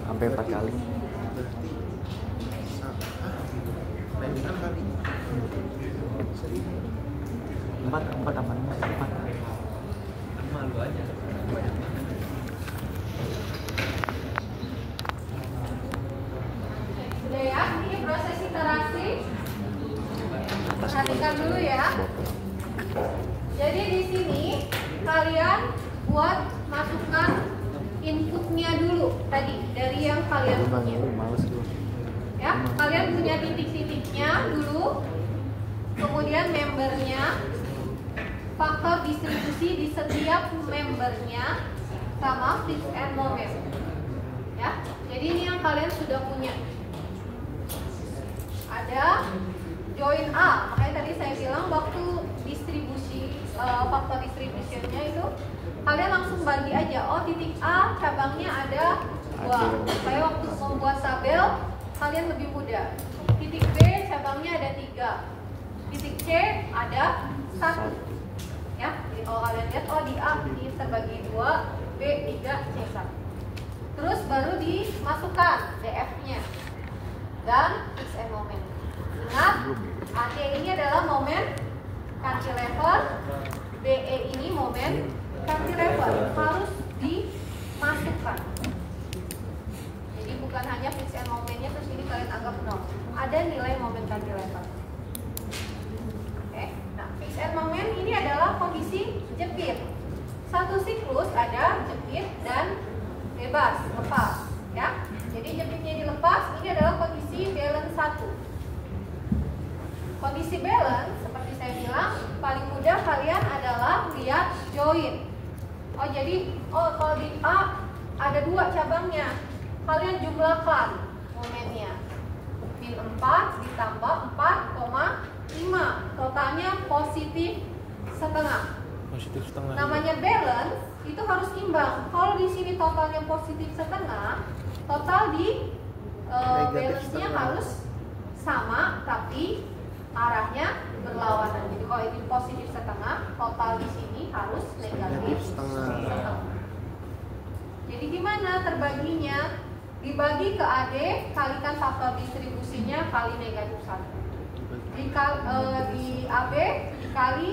Sampai 4 kali. Empat apa? Empat. Malu aja. Udah ya, ini proses iterasi. Perhatikan dulu ya. Jadi di sini kalian buat masukkan inputnya dulu tadi dari yang kalian punya. Males gue. Ya, kalian punya titik-titiknya dulu, kemudian membernya, faktor distribusi di setiap membernya, sama fix and moment. Ya, jadi ini yang kalian sudah punya. Ada join A, makanya tadi saya bilang waktu distribusi faktor distributionnya itu kalian langsung bagi aja. Oh, titik A cabangnya ada 2, supaya waktu membuat tabel kalian lebih mudah. Titik B cabangnya ada 3, titik C ada 1. Ya, jadi kalau kalian lihat, oh di A ini terbagi 2, B 3, C 1. Terus baru dimasukkan DF-nya dan fix and moment. Ingat, AC ini adalah momen cantilever, BE ini momen cantilever, harus dimasukkan. Jadi bukan hanya fix and momentnya terus ini kalian anggap 0. Ada nilai momen cantilever. Oke, nah fix and moment ini adalah kondisi jepit. Satu siklus ada jepit dan bebas, lepas, ya. Jadi jepitnya dilepas, ini adalah kondisi balance 1. Kondisi balance, seperti saya bilang, paling mudah kalian adalah lihat join. Oh jadi, kalau di A ada 2 cabangnya, kalian jumlahkan momennya. Min 4 ditambah 4,5, totalnya positif setengah. Positif setengah. Namanya balance itu harus imbang. Kalau di sini totalnya positif setengah, total di balance-nya harus sama, tapi arahnya berlawanan. Jadi kalau ini positif setengah, total di sini harus negatif setengah. Jadi gimana terbaginya? Dibagi ke AD, kalikan faktor distribusinya kali negatif 1. Di AB dikali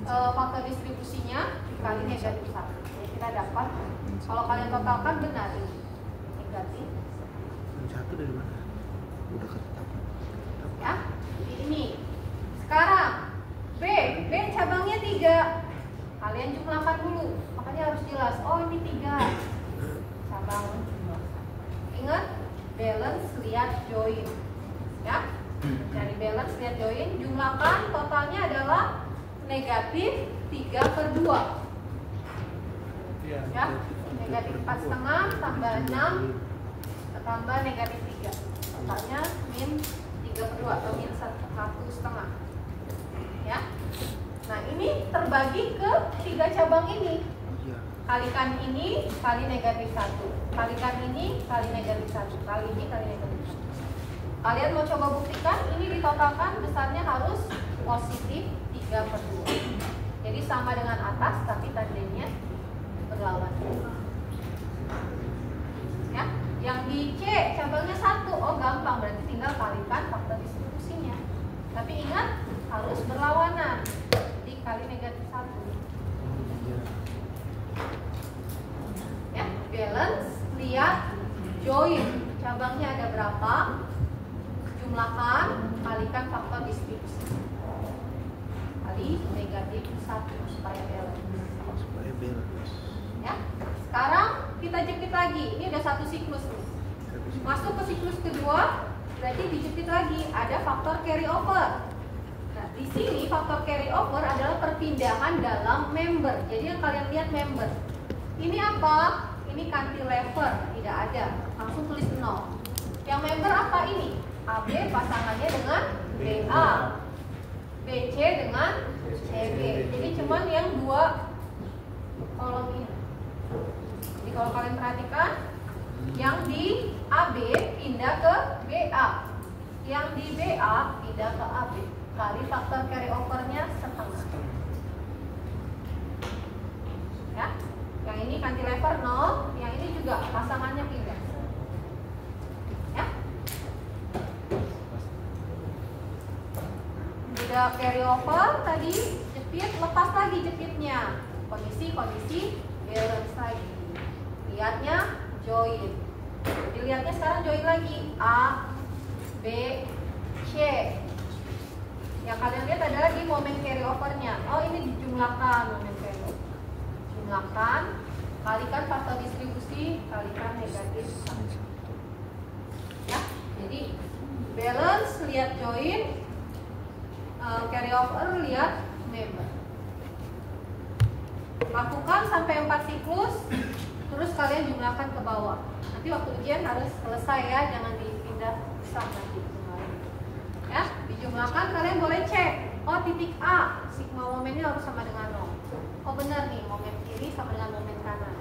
faktor distribusinya dikali negatif 1. Jadi kita dapat, kalau kalian totalkan benar ini negatif. Satu dari mana? Udah ketetapan. Ya, ini. Sekarang B cabangnya 3. Kalian jumlahkan dulu. Makanya harus jelas. Oh, ini 3 cabang. Ingat, balance lihat join. Ya, cari balance, lihat join, jumlahkan, totalnya adalah negatif 3/2. Ya, negatif 4,5 tambah 6 tambah negatif 3, totalnya min 3/2 atau min 1,5. Ya, nah ini terbagi ke 3 cabang ini. Kalikan ini kali negatif 1, kalikan ini kali negatif 1, kali ini kali negatif 1. Kalian mau coba buktikan, ini ditotalkan besarnya harus positif 3/2. Jadi sama dengan atas tapi tandemnya berlawanan. Ya, yang di C cabangnya 1, oh gampang, berarti tinggal kalikan faktor distribusinya. Tapi ingat harus berlawanan, jadi kali negatif 1. Ya, balance, lihat join, cabangnya ada berapa, jumlahkan, kalikan faktor distribusi kali negatif 1 supaya balance. Ya, sekarang kita jepit lagi. Ini udah satu siklus nih. Masuk ke siklus kedua, berarti dijepit lagi. Ada faktor carry over. Nah, di sini faktor carry over adalah perpindahan dalam member. Jadi yang kalian lihat member. Ini apa? Ini cantilever, tidak ada. Langsung tulis 0. Yang member apa ini? AB pasangannya dengan BA, BC dengan CB. Jadi cuman yang 2 kolom ini. Jadi kalau kalian perhatikan, yang di AB pindah ke BA, yang di BA pindah ke AB. Kali faktor carry overnya setengah. Ya, yang ini cantilever 0, yang ini juga pasangannya pindah. Ya, udah carry over tadi, jepit, lepas lagi jepitnya. Kondisi balance lagi. Lihatnya join. Dilihatnya sekarang join lagi A, B, C. Yang kalian lihat adalah di momen carry overnya. Oh, ini dijumlahkan momen carry over. Jumlahkan, kalikan faktor distribusi, kalikan negatif 1. Ya, jadi balance lihat join, carry over lihat member. Lakukan sampai 4 siklus, terus kalian jumlahkan ke bawah. Nanti waktu ujian harus selesai ya, jangan dipindah besar nanti. Ya, dijumlahkan, kalian boleh cek. Oh, titik A, sigma momennya harus sama dengan 0. Oh benar nih, momen kiri sama dengan momen kanan,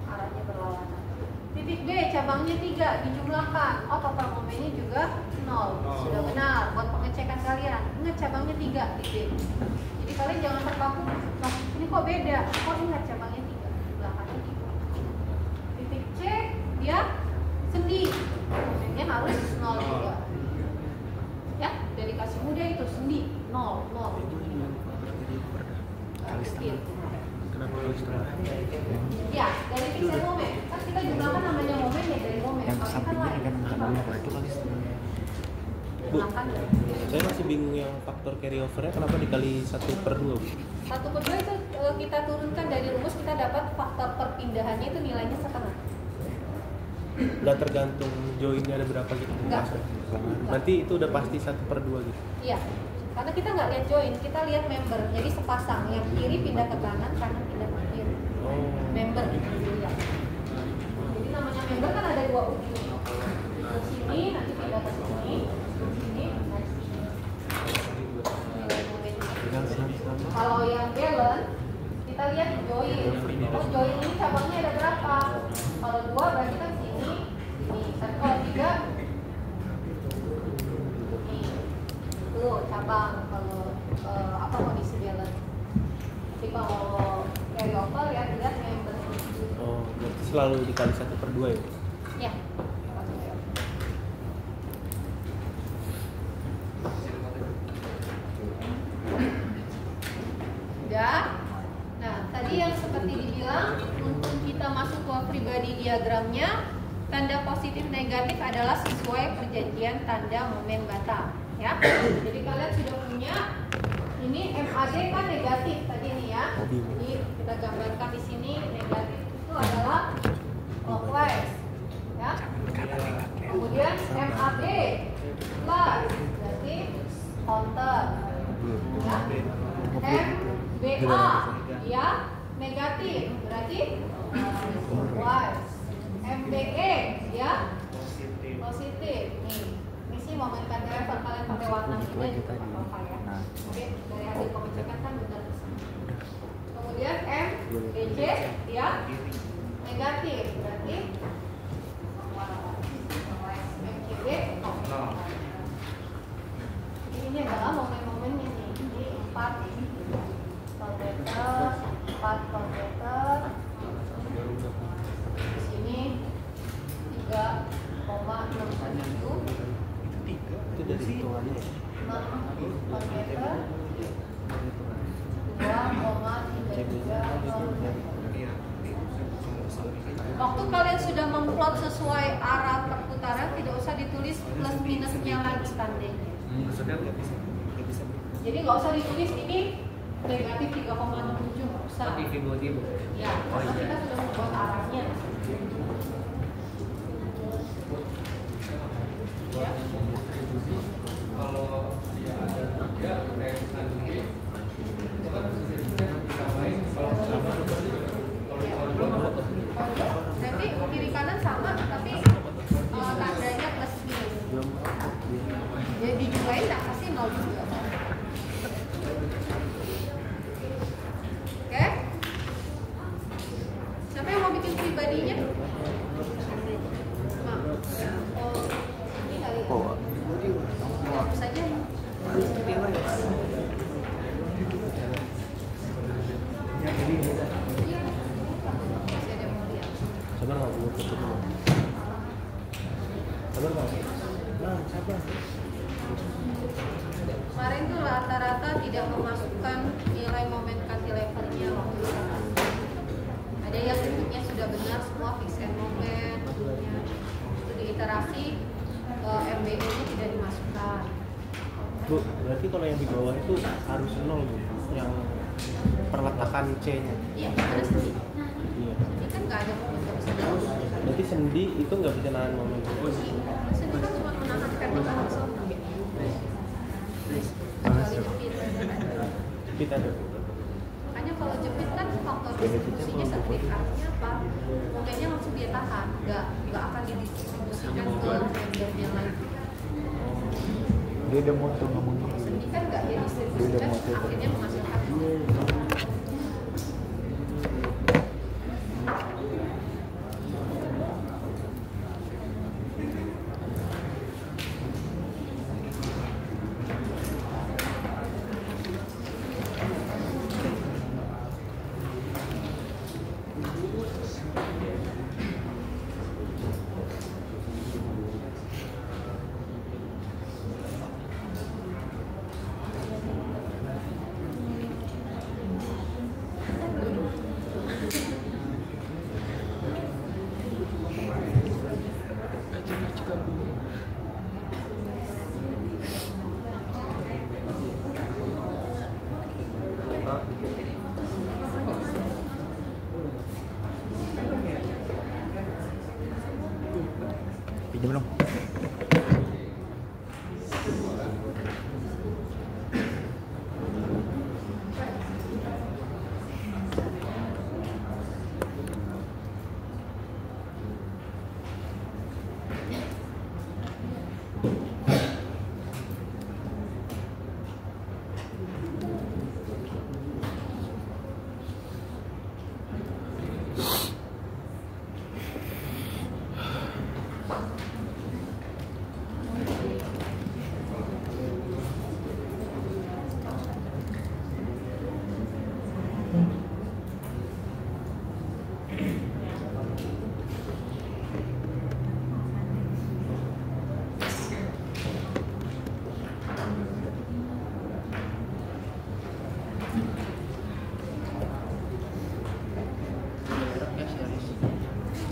arahnya berlawanan. Titik B, cabangnya 3, dijumlahkan. Oh, total momennya juga 0. Sudah benar, buat pengecekan kalian. Ingat cabangnya 3 di B. Jadi kalian jangan terpaku, nah, ini kok beda. Oh, ingat cabangnya 3, belakangnya 3. Titik C, dia sendi, momennya harus 0 juga. Ya, udah dikasih mudah itu, sendi 0. Kenapa kali setengah? Ya, dari fixed momen. Kan kita jumlahkan namanya momen ya dari momen. Yang Kalau kan sampingnya lain. kan itu kali setengah. Bu, Jumlahkan dari saya masih bingung yang faktor carry overnya kenapa dikali 1/2, Bu? 1/2 itu kita turunkan dari rumus, kita dapat faktor perpindahannya itu nilainya setengah. Nggak tergantung joinnya ada berapa gitu? Nggak. Nanti itu udah pasti 1/2 gitu? Iya, karena kita nggak lihat join, kita lihat member. Jadi sepasang, yang kiri pindah ke kanan, kanan pindah ke kiri. Oh. Member gitu ya. Jadi namanya member kan ada 2 ujung. Ke sini nanti pindah ke sini, sini pindah ke sini. Kalau yang balance, kita lihat join. Oh, join ini cabangnya ada berapa? Kalau 2 berarti kan sini, sini. Tapi kalau 3 itu cabang. Kalau apa kondisi balance. Tapi kalau carry over ya lihat member. Oh, berarti selalu dikali 1/2 ya? Ya. Udah. Nah, tadi yang seperti dibilang, untuk kita masuk ke pribadi diagramnya, tanda positif negatif adalah sesuai perjanjian tanda momen bata. Ya, jadi kalian sudah punya. Ini MAD kan negatif tadi nih ya. Jadi kita gambarkan di sini negatif itu adalah clockwise. Ya. Kemudian MAB plus MBA ya negatif berarti wise. MBE ya positif. Nih, ini sih momen level kalian pakai warna Itu ini aja juga tadi. apa-apa ya. Nah. Oke, dari hasil pengecekan kan benar. Kemudian MBC ya negatif berarti MCB ini adalah momen-momennya nih. Ini 4 konverter, 4 konverter. Di sini 3,61 Itu dari hitungannya ya? 6 konverter 2,33. Waktu kalian sudah memplot sesuai arah perputaran, tidak usah ditulis plus minusnya lagi tandanya. Jadi nggak usah ditulis ini negatif 3,67, nggak usah. Tapi tiba-tiba. Ya, karena kita sudah membuat arahnya. Ya. Kalau dia Nanti kiri kanan sama, tapi tandanya plus minus. Jadi dijumlahin tak pasti 0 juga. Oke? Siapa yang mau bikin pribadinya? Oh, ini kali. Oh. Hapus saja. Iya. Masih ada yang mau lihat. Sabar nggak gue foto dulu. Sabar nggak? Nah, sabar. Kemarin tuh rata-rata tidak memasukkan nilai momen cantilevernya waktu itu. Ada yang bentuknya sudah benar semua fix and moment, bentuknya itu diiterasi MBE nya tidak dimasukkan. Bu, berarti kalau yang di bawah itu harus 0 Bu, yang perletakan C-nya. Iya, ada sendi. Iya. Ini kan nggak ada momen nggak bisa dimasukkan. Berarti sendi itu nggak bisa nahan momen. Sendi kan cuma menahan vertikal horizontal. Kecuali jepit. Kita ada. Makanya kalau jepit kan faktor distribusinya satelit, artinya apa? Momennya langsung dia tahan, nggak akan didistribusikan ke membernya lagi. Dia udah moto ngomongnya. Sendi kan nggak dia distribusikan, akhirnya menghasilkan. Pinjam dong.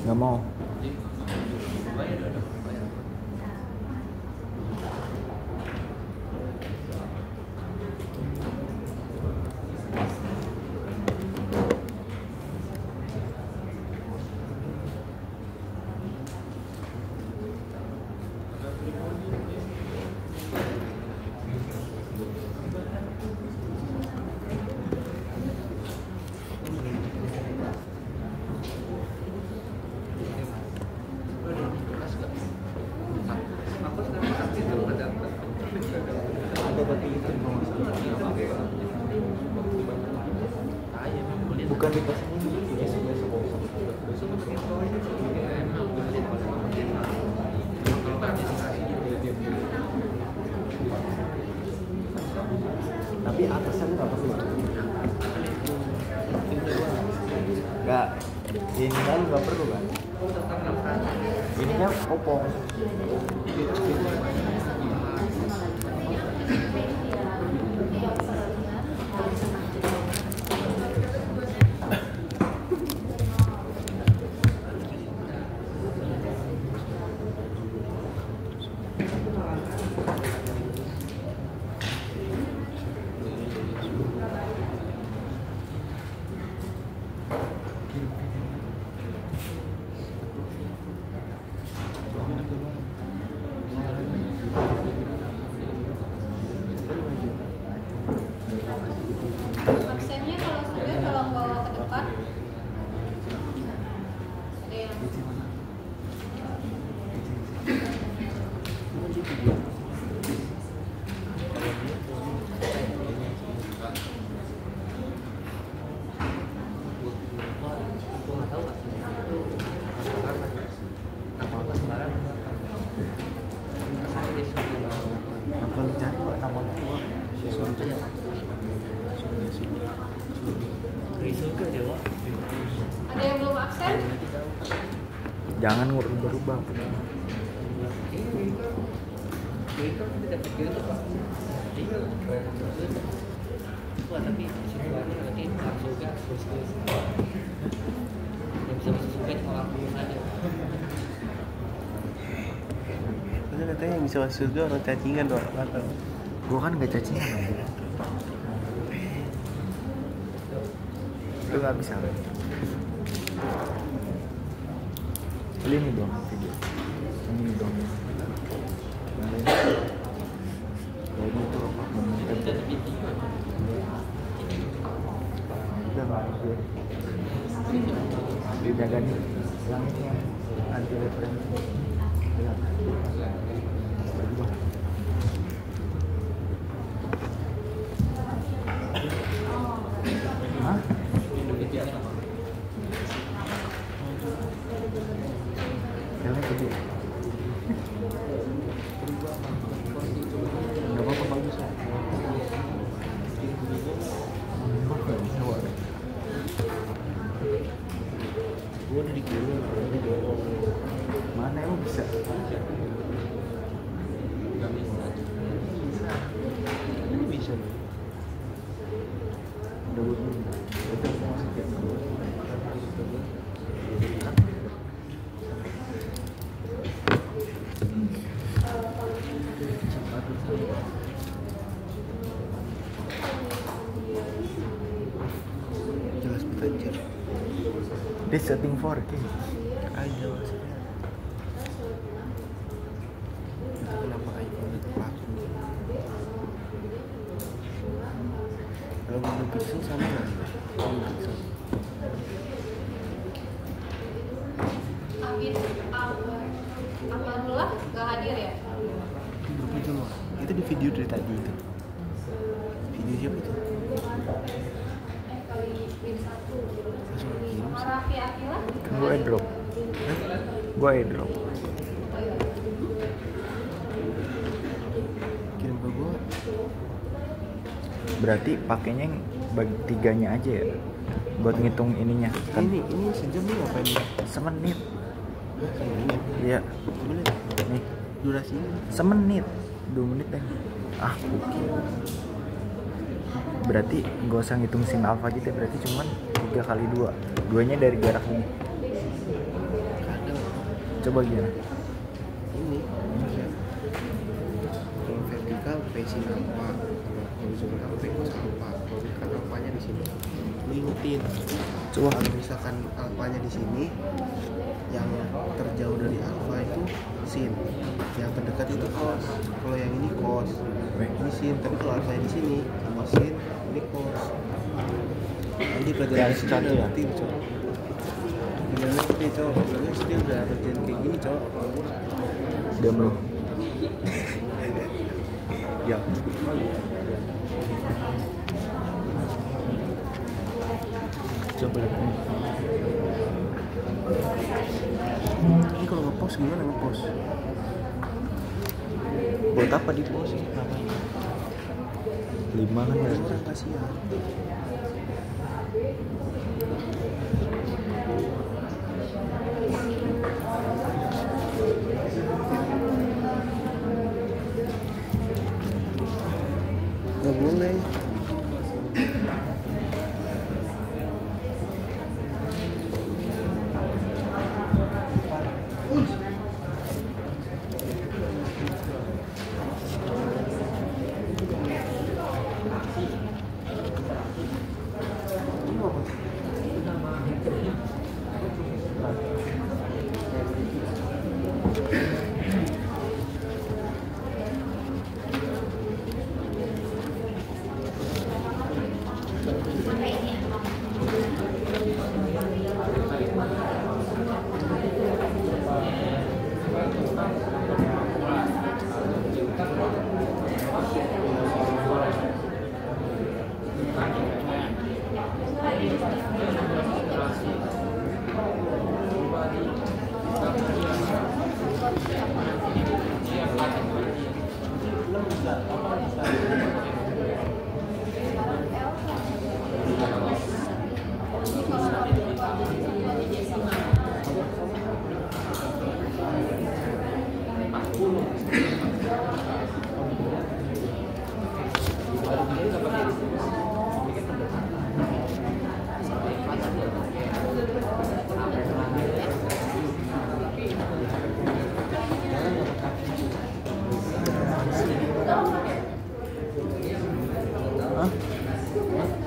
Nggak mau. ada tapi itu bukan di pas ini besok tapi atasnya nggak perlu nggak ini kan nggak perlu kan ini kan kopong Aksennya kalau sudah tolong bawa ke depan. Ada yang apa lu cari Pak nama gua ada yang belum aksen? Jangan ngubah-ubah. Tapi sebenarnya berarti harus juga yang bisa masuk juga cuma aku saja. Itu katanya yang bisa masuk surga orang cacingan doang atau Gua kan gak cacingan. Lu gak bisa kan? Ini dong video. Ini dong. Ini tuh apa? Udah bagus gue. Dijaga nih. Yang ini yang anti referensi. Berubah. Hah? Jalan gede. Gak apa-apa bagus ya. gue udah digulung, Mana emang bisa? ini bisa nih. Udah gue dulu. Udah mau masuk ya. Jelas banget. This setting 4K. Ayo maksudnya. Itu kenapa iPhone itu laku? Kalau Google Pixel sama nggak? Google Pixel. Amarullah nggak hadir ya? Grup itu loh. Itu di video dari tadi itu. Video siapa itu? Langsung kirim sih. Raffi Akila? Gue airdrop. Gue airdrop. Kirim ke gue. Berarti pakainya yang bagi tiganya aja ya? Buat ngitung ininya kan? Ini sejam nih ngapain? Semenit. Semenit. Iya. Semenit. Nih, Durasinya. semenit. 2 menit deh. Ah, oke. Berarti gak usah ngitung sin alpha gitu, berarti cuman 3 kali 2. Duanya dari jarak ini. Ada. Coba gimana? Ini. Kalau vertikal sin alpha. Kalau horizontal cos alpha. Kalau kan alphanya di sini. Lu ingetin. Coba. Kalau misalkan alphanya di sini, yang terjauh dari alpha itu sin, yang terdekat itu cos. Kalau yang ini cos, ini sin. Tapi kalau alphanya di sini, ini sin, ini cos. Nanti pelajaran Garis sini satu udah ya? ngerti, cok. Gimana ngerti, cok? Pelajaran sini udah ngertiin kayak gini, cok. Diam lu. Ya. Coba lihat ini. Ini kalau ngepost gimana ngepost? Buat apa di post sih? Ngapain? 5 kan ya. Orang kasihan. Nggak boleh.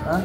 Hah?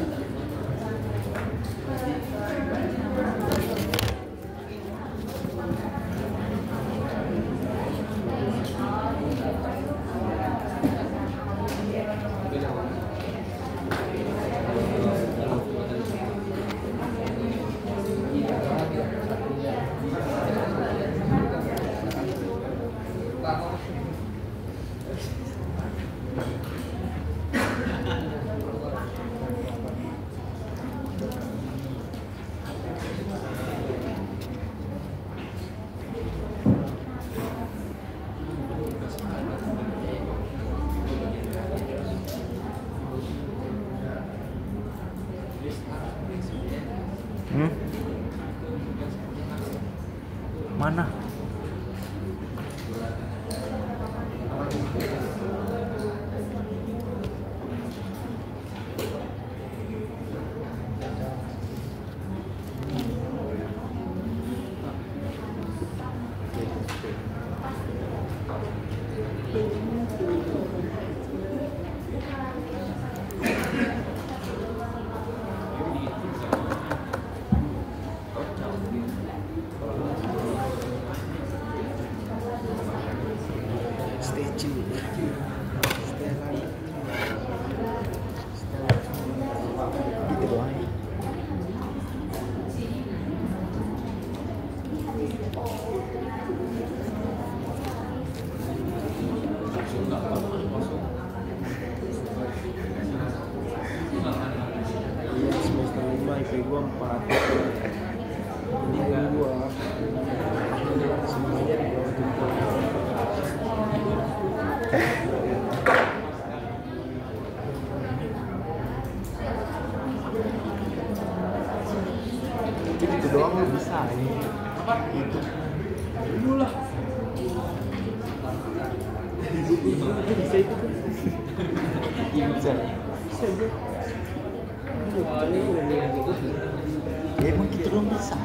Mana? Gitu doang ya. Iya, semester 5 IP gua 4. Ini gua semuanya di bawah jempol. Itu doang lu bisa ini. Itu. Iyalah. Bisa itu kan? Bisa. Bisa aja. Ya emang gitu doang bisa.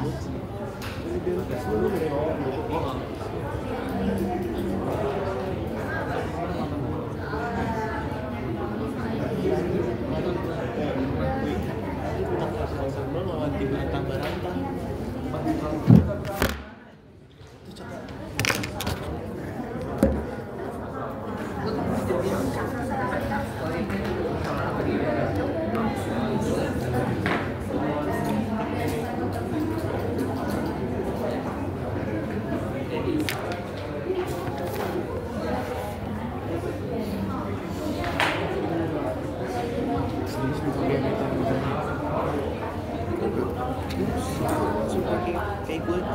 gue aja.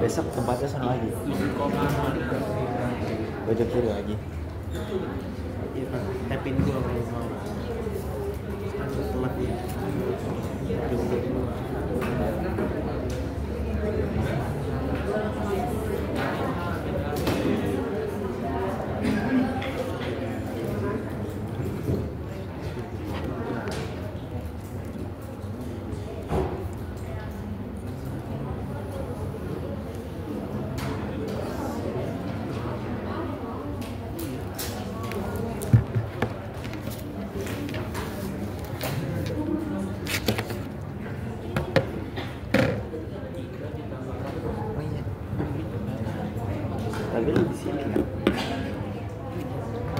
Besok tempatnya sana lagi. Pojok kiri lagi. Iya kan, tapin gue kalau mau. Harus telat ya. Jemput gue. Tapi lu di sini kan?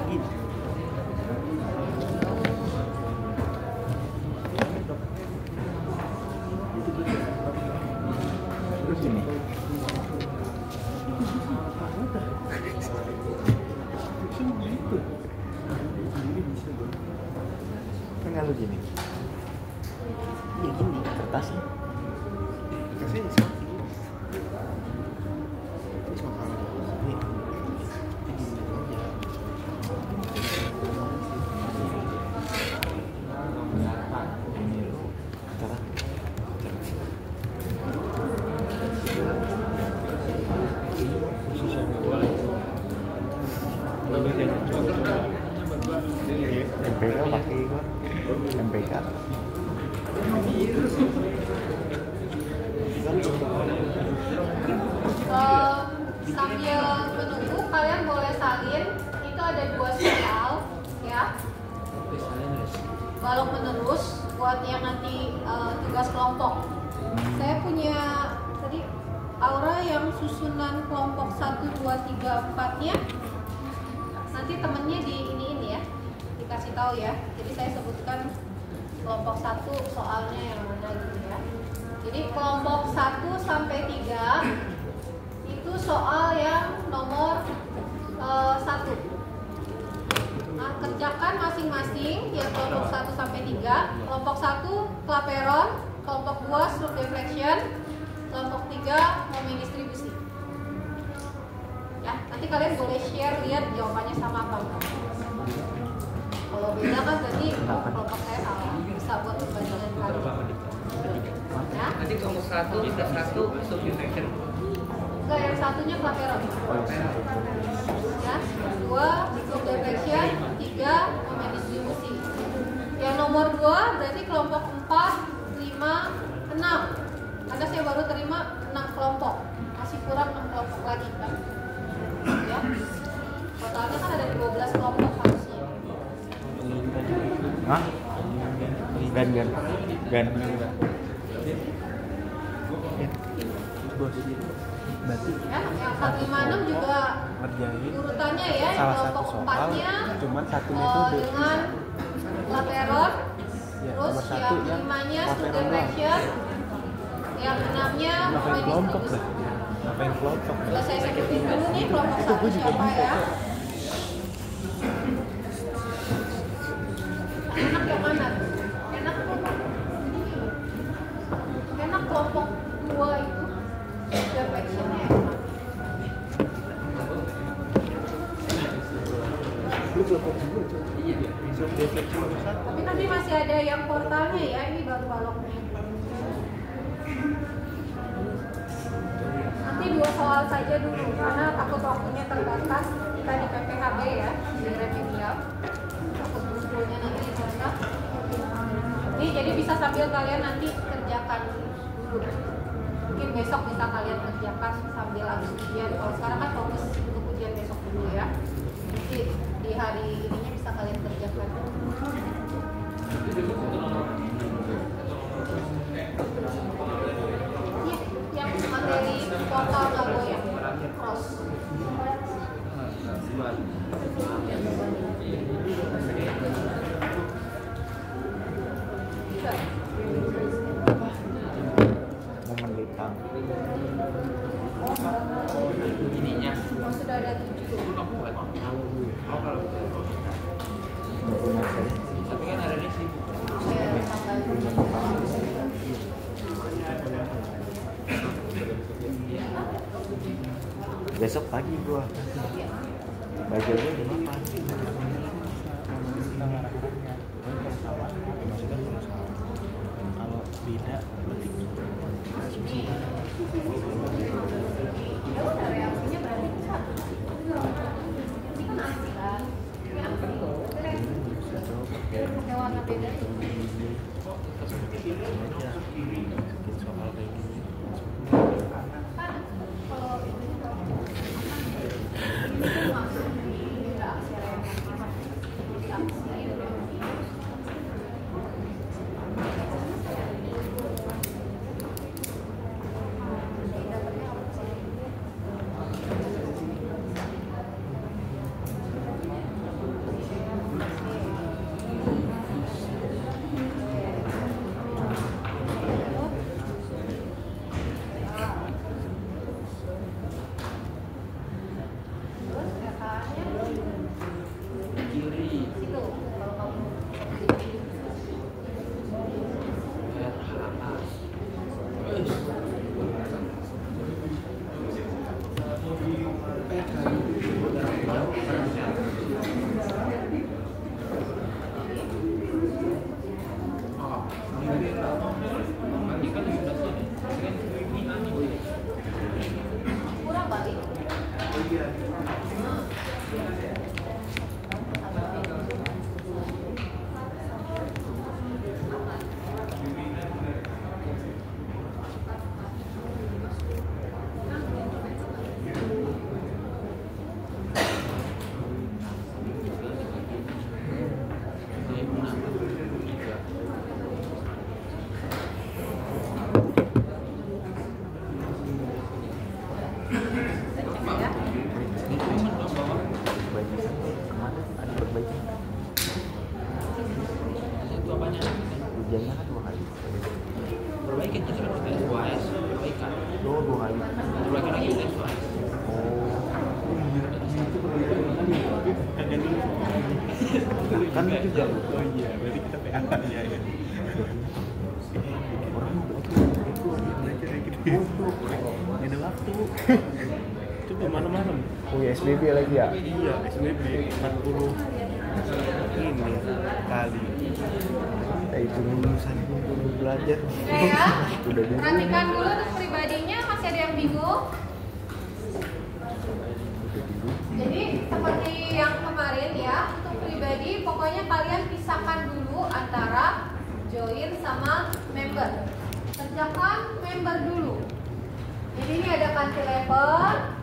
Gini. Terus gini. Kan lu gini. Ya gini. Kertasnya. Kasih di sini. Ini cuma kalau ini. Ini gini aja. Ini lu. Cara. MPK pakai gua. MPK. Sambil menunggu kalian boleh salin. Itu ada 2 soal ya. Balok menerus buat yang nanti tugas kelompok. Saya punya tadi Aura yang susunan kelompok 1, 2, 3, 4-nya. Nanti temennya di ini ya. Dikasih tahu ya. Jadi saya sebutkan kelompok 1 soalnya yang mana gitu ya. Jadi kelompok 1 sampai 3 itu soal yang nomor 1. Nah, kerjakan masing-masing yang kelompok 1 sampai 3. Kelompok 1 klaperon, kelompok 2 slope deflection, kelompok 3 moment distribusi. Ya, nanti kalian boleh share lihat jawabannya sama apa enggak. Kalau beda kan berarti kelompok saya salah. Bisa buat perbandingan kalian. Ya. Nanti kelompok 1 kita 1 subdivision. Enggak, yang satunya klaperon. Ya, 2 slope deflection, 3 moment distribusi. Yang nomor 2 berarti kelompok 4, 5, 6. Karena saya baru terima 6 kelompok. Masih kurang 6 kelompok lagi kan. Ya. Totalnya kan ada 12 kelompok harusnya. Hah? Gan. Bos. Berarti Ya, yang 156 juga ngerjain urutannya ya, salah satu kelompok soal, 4-nya cuman satunya itu dengan lateral, ya, terus nomor 1 yang 5-nya lateral slope doang. deflection, yang 6-nya Ngapain moment kelompok distribusi. lah? Ngapain kelompok? Sudah saya sebutin dulu nih kelompok 1 siapa ya. Enak yang mana? Enak kelompok 2 itu deflectionnya enak. Tapi nanti masih ada yang portalnya ya, ini baru baloknya. Nanti 2 soal saja dulu, karena takut waktunya terbatas. Kita di PPHB ya, di remedial. Takut bukunya nanti rusak. Ini jadi bisa sambil kalian nanti kerjakan dulu. Mungkin besok bisa kalian kerjakan sambil habis ujian. Kalau sekarang kan fokus untuk ujian besok dulu ya. Jadi di hari ininya bisa kalian kerjakan. Iya, yang materi portal nggak goyang, cross. udah ada 7. Tapi kan ada sih. Ya, Besok pagi gua. Baju gua udah makan. Kalau beda berarti ya udah reaksinya berarti satu. Ini kan asli kan? Ini asli. Yang warna beda itu. soal kayak gini. Kan kalau ini masuk di reaksi kurang balik. Ujiannya kan 2 kali. Perbaikin kan sudah SOS, perbaikan. Oh, 2 kali. Perbaikan lagi SOS. Kan juga. Oh iya, berarti kita PA ya. Orang mau Belajar kayak gitu. Nggak ada waktu. Coba malam-malam. Oh ya, SBB lagi ya? Iya, SBB 40 ini kali. Itu lulusan dulu belajar. Ya, Udah dulu. perhatikan dulu untuk pribadinya, masih ada yang bingung. Jadi seperti yang kemarin ya, untuk pribadi pokoknya kalian pisahkan dulu antara join sama member. Kerjakan member dulu. Jadi ini ada cantilever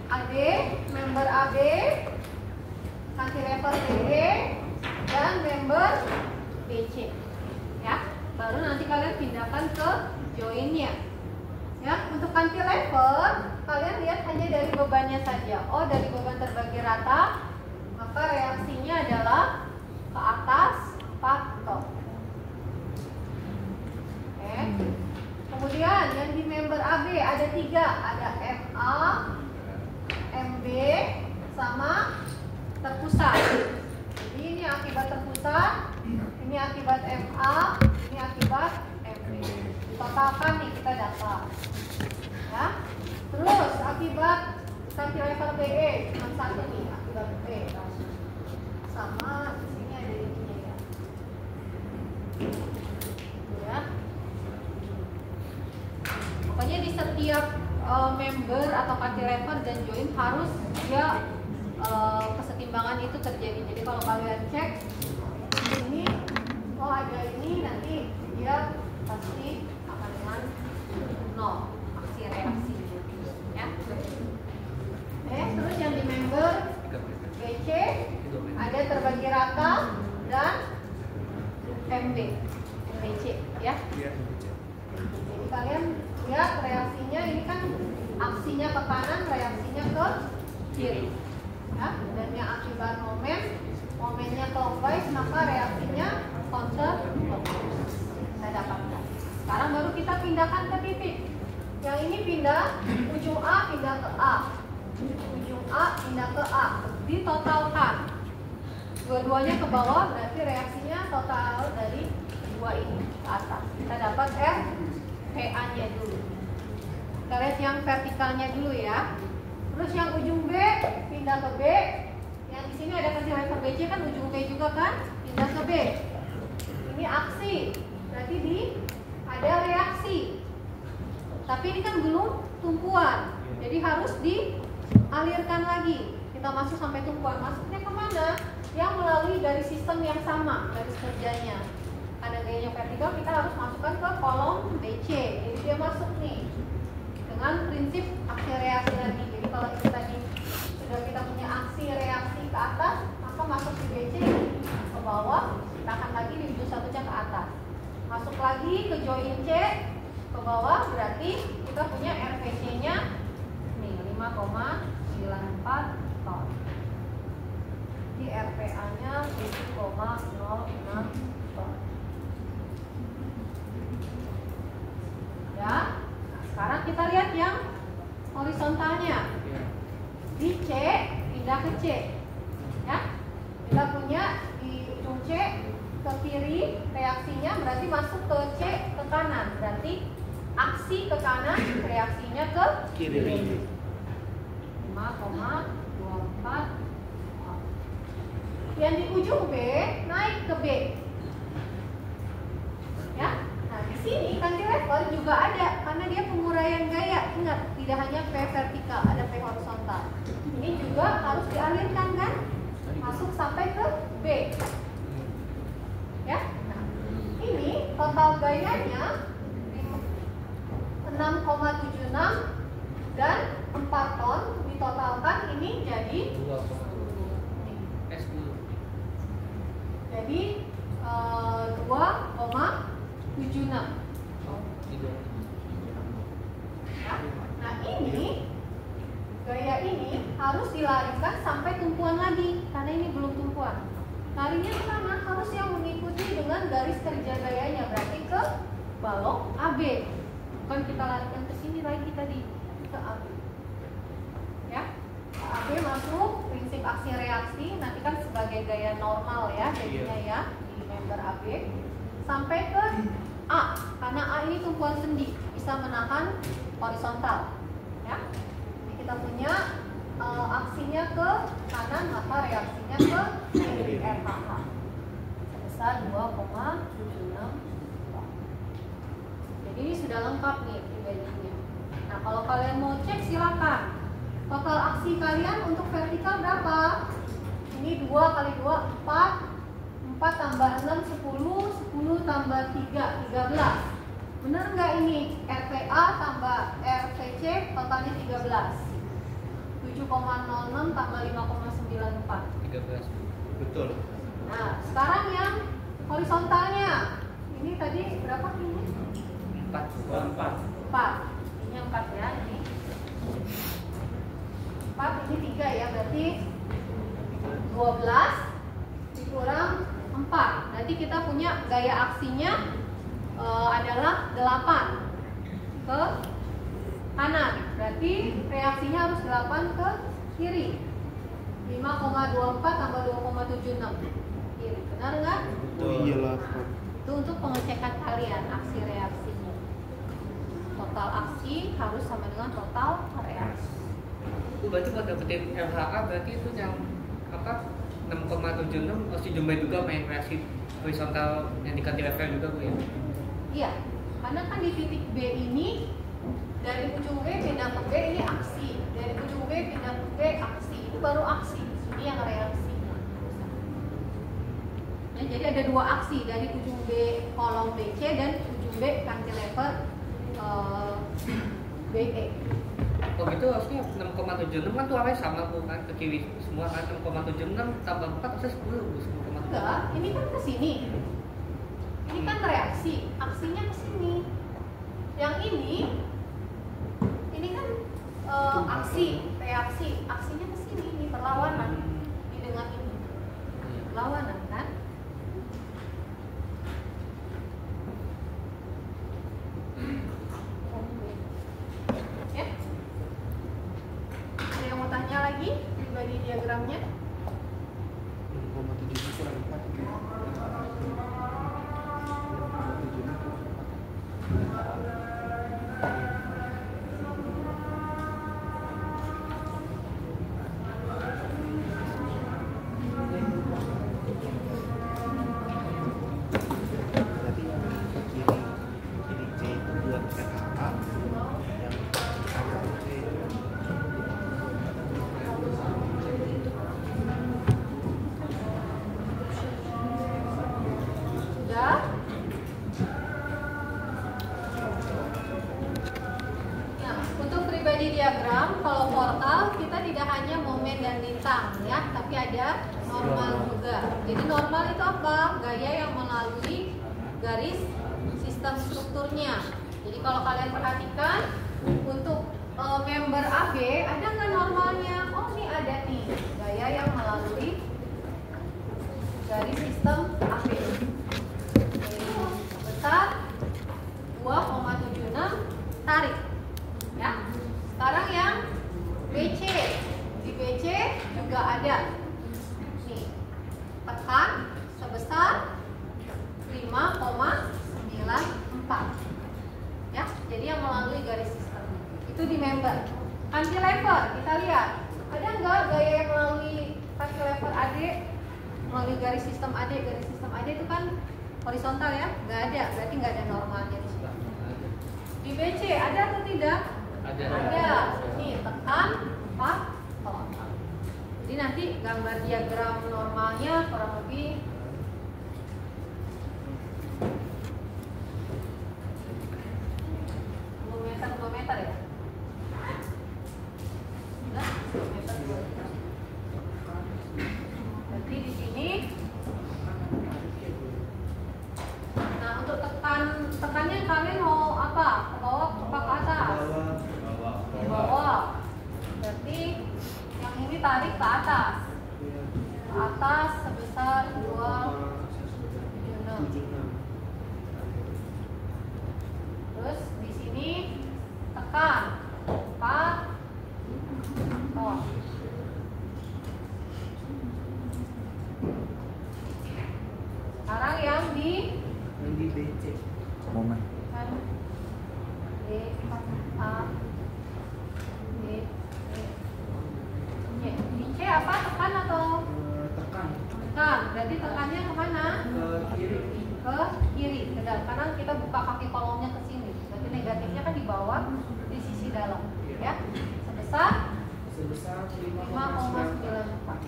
AD, member AB, cantilever BD, dan member BC. Ya, baru nanti kalian pindahkan ke joinnya. Ya, untuk cantilever kalian lihat hanya dari bebannya saja. Oh, dari beban terbagi rata, maka reaksinya adalah ke atas faktor. Oke. Kemudian yang di member AB ada 3, ada MA, MB, sama terpusat. Jadi ini akibat terpusat, ini akibat MA, ini akibat MB. Totalkan nih kita dapat. Ya. Terus akibat cantilever BE cuma 1 nih, akibat B. Sama di sini ada ininya ya. Ya. Pokoknya di setiap member atau cantilever dan join harus dia kesetimbangan itu terjadi. Jadi kalau kalian cek ini, oh ada ini, nanti dia pasti akan dengan 0 aksi reaksi. Ya. Terus yang di member BC ada terbagi rata dan MB, BC ya. Jadi kalian lihat reaksinya ini kan aksinya ke kanan, reaksinya ke kiri. Ya, dan yang akibat momennya clockwise, maka reaksinya counter clockwise. Kita dapatkan. Sekarang baru kita pindahkan ke titik. Yang ini pindah ujung A pindah ke A, ujung A pindah ke A, ditotalkan. Dua-duanya ke bawah, berarti reaksinya total dari dua ini ke atas. Kita dapat RPA-nya dulu. Kita lihat yang vertikalnya dulu ya. Terus yang ujung B pindah ke B. Yang di sini ada cantilever BC kan ujung B juga kan? Pindah ke B. Ini aksi. Berarti ada reaksi. Tapi ini kan belum tumpuan. Jadi harus dialirkan lagi. Kita masuk sampai tumpuan. Masuknya kemana? Yang melalui dari sistem yang sama garis kerjanya. Karena gayanya vertikal, kita harus masukkan ke kolom BC. Jadi dia masuk nih dengan prinsip aksi reaksi lagi. Jadi kalau ini tadi sudah kita punya aksi reaksi ke atas, maka masuk di BC ke bawah, tahan lagi di ujung satunya ke atas. Masuk lagi ke join C ke bawah, berarti kita punya RPC-nya nih 5,94 ton. Di RPA-nya 7,06 ton. Ya. Nah, sekarang kita lihat yang horizontalnya. Di C pindah ke C. Ya. Kita punya di ujung C ke kiri, reaksinya berarti masuk ke C ke kanan. Berarti aksi ke kanan, reaksinya ke kiri. 5,24. Yang di ujung B naik ke B. Ya. Nah, di sini cantilever juga ada karena dia penguraian gaya. Ingat, tidak hanya P vertikal, ada P horizontal. Ini juga harus dialirkan kan? Masuk sampai ke B. Ya. Nah, ini total gayanya 6,76 dan 4 ton ditotalkan ini jadi 10. Jadi 2,76. Ya. Nah ini gaya ini harus dilarikan sampai tumpuan lagi karena ini belum tumpuan. Larinya ke mana? Harus yang mengikuti dengan garis kerja gayanya, berarti ke balok AB. Bukan kita larikan ke sini lagi tadi, ke AB. Ya. AB masuk prinsip aksi reaksi, nanti kan sebagai gaya normal ya jadinya ya di member AB sampai ke A, karena A ini tumpuan sendi bisa menahan horizontal ya. Jadi kita punya aksinya ke kanan, maka reaksinya ke kiri RHH sebesar 2,76. Jadi ini sudah lengkap nih dibandingnya. Nah kalau kalian mau cek silakan. Total aksi kalian untuk vertikal berapa? Ini 2 kali 2, 4. 4 tambah 6, 10. 10 tambah 3, 13. Bener nggak ini? RPA tambah RPC totalnya 13. 7,06 tambah 5,94. 13. Betul. Nah, sekarang yang horizontalnya. Ini tadi berapa ini? 4. 4. Ini 4 ya, ini. 4 ini 3 ya, berarti 12 dikurang 4. Nanti kita punya gaya aksinya adalah 8 ke kanan. Berarti reaksinya harus 8 ke kiri. 5,24 tambah 2,76 kiri. Benar nggak? Oh iyalah. Itu untuk pengecekan kalian aksi reaksinya. Total aksi harus sama dengan total reaksi. Berarti kalau dapetin LHA berarti itu yang apa 6,76 harus dijumpai juga main reaksi horizontal yang di cantilever juga Bu ya? Iya, karena kan di titik B ini dari ujung B pindah ke B ini aksi, dari ujung B pindah ke B aksi, itu baru aksi. Ini yang reaksi. Nah, jadi ada 2 aksi dari ujung B kolom BC dan ujung B cantilever BE. Oh gitu harusnya 6,76 kan tuh arahnya sama Bu kan ke kiri semua kan 6,76 tambah 4 harusnya 10 Bu 10,76. Enggak, ini kan ke sini. Ini kan reaksi, aksinya ke sini. Yang ini kan aksi, reaksi, aksinya ke sini, ini perlawanan. Ini dengan ini. Perlawanan kan? Ya? Ada yang mau tanya lagi? lagi pribadi diagramnya. 0,7 kurang 4. 0,7 berarti yang ke kiri ini C itu buat RHA, yang kanan C. Sudah? Nah, untuk pribadi diagram, kalau portal kita tidak hanya momen dan lintang ya, tapi ada normal juga. Jadi normal itu apa? Gaya yang melalui garis sistem strukturnya. Jadi kalau kalian perhatikan untuk member AB ada nggak normalnya? Oh ini ada nih, gaya yang melalui garis sistem AB. Besar 2,76 tarik ya. Sekarang yang BC, di BC juga ada nih, tekan sebesar 5,94 ya. Jadi yang melalui garis sistem itu di member. Cantilever kita lihat ada nggak gaya yang melalui cantilever AD, melalui garis sistem AD. Garis sistem AD itu kan horizontal ya, nggak ada, berarti nggak ada normalnya di sini. Di BC ada atau tidak? Ada. Nih tekan 4,4. Jadi nanti gambar diagram normalnya kurang lebih meter ya. Nah, meter 2. Berarti di sini. Nah, untuk tekannya kalian mau apa? Ke bawah apa ke atas? Ke bawah. Berarti yang ini tarik ke atas. Ke atas sebesar 2,76. Terus di sini tekan 4. Oh. Sekarang yang di BC momen. kan D A D E. Di C apa? Tekan atau? tekan Tekan. Berarti tekannya kemana? ke kiri. Ke kiri, ke dalam. Karena kita buka kaki kolomnya ke sini. Berarti negatifnya kan di bawah, di sisi dalam. Ya. Sebesar 5,94.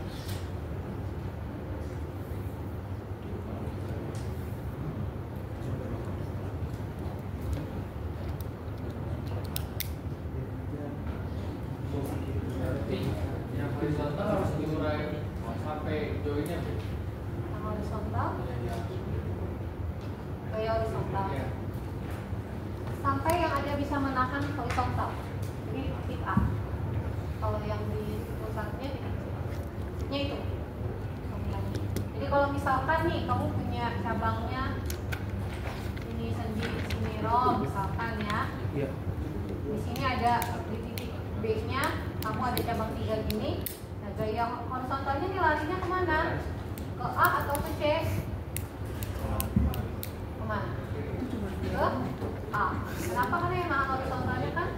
Yang horizontal harus diurai sampai joinnya. Yang horizontal, gaya horizontal. Sampai yang ada bisa menahan horizontal. Jadi tip A. Kalau yang di pusatnya tidak bisa. Itu. Jadi kalau misalkan nih kamu punya cabangnya ini sendi, sini rom misalkan ya. Iya. Di sini ada di titik B-nya, kamu ada cabang 3 gini. Nah, gaya horizontalnya nih larinya kemana? Ke A atau ke C? Kemana? Ke A. Kenapa? Karena yang nahan horizontalnya kan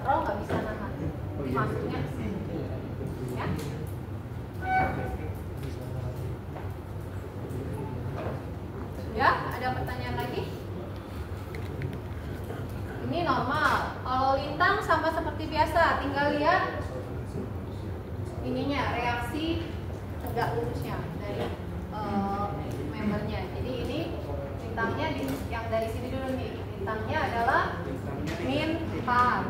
row nggak bisa nahan. Jadi masuknya ke sini. Ya? Ya, ada pertanyaan lagi? Ini normal. Kalau lintang sama seperti biasa, tinggal lihat ininya, reaksi tegak lurusnya dari membernya. Jadi ini lintangnya yang dari sini dulu nih. Lintangnya adalah min 4.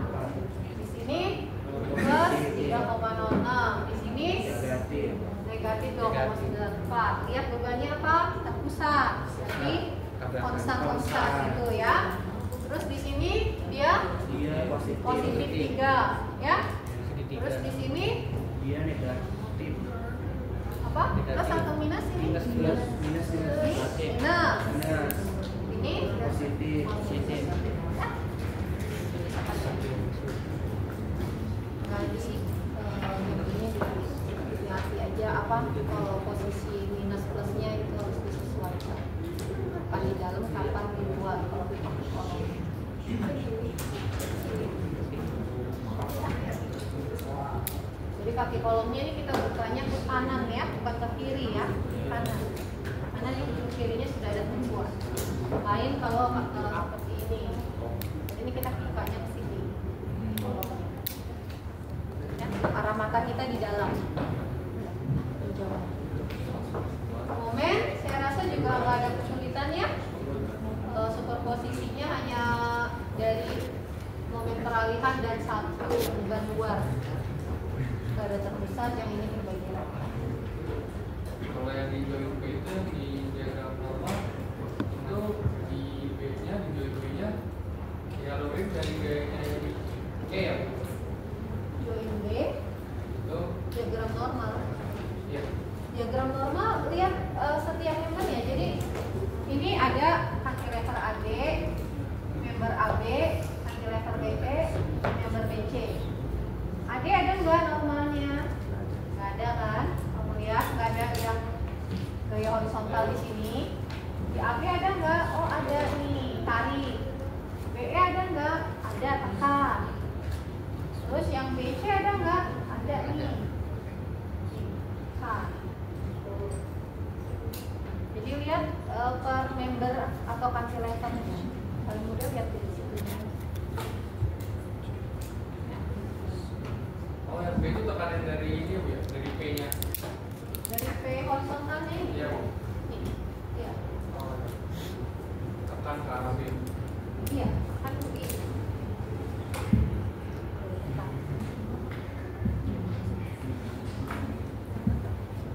Di sini plus 3,06. Di sini negatif 2,94. Lihat bebannya apa? Terpusat. Jadi konstan itu ya. Terus di sini dia positif 3 ya. Terus di sini Dia negatif. apa? Plus atau minus ini? Minus. Minus. Ini Positif. ya. Nah, di ini kalau posisi minus plusnya itu harus disesuaikan. Kapan di dalam, kapan di luar kalau di kaki kolom. Jadi kaki kolomnya ini kita bukanya ke kanan ya, bukan ke kiri ya, kanan. Karena di ujung kirinya sudah ada tumpuan. Lain kalau seperti ini. Ini kita bukanya ke sini. Ya, arah mata kita di dalam. Momen, saya rasa juga nggak ada kesulitan ya. Superposisinya hanya dari momen peralihan dan satu beban luar. Nggak ada terpusat, yang ini terbagi rata. Kalau yang di join B itu yang di diagram normal itu di B-nya, di join B-nya kalau B dari gayanya yang E ya? Join B, Itu diagram normal. ya. Diagram normal lihat setiap member ya. Jadi ini ada cantilever AD, member AB, cantilever BE, member BC. AD ada nggak normalnya? Nggak ada kan? Kamu lihat nggak ada yang gaya horizontal di sini. Di AB ada nggak? Oh ada nih, tarik. BE ada nggak? Ada, tekan. Terus yang BC ada nggak? Ada nih. Tekan. Jadi lihat per member atau cantilevernya. Paling mudah lihat dari situ. Oh yang B itu tekanan dari ini Bu ya, dari P-nya. Dari P horizontalnya ini. Iya Bu. Ini. Iya. Oh, tekan ke arah B. Iya, kan begini.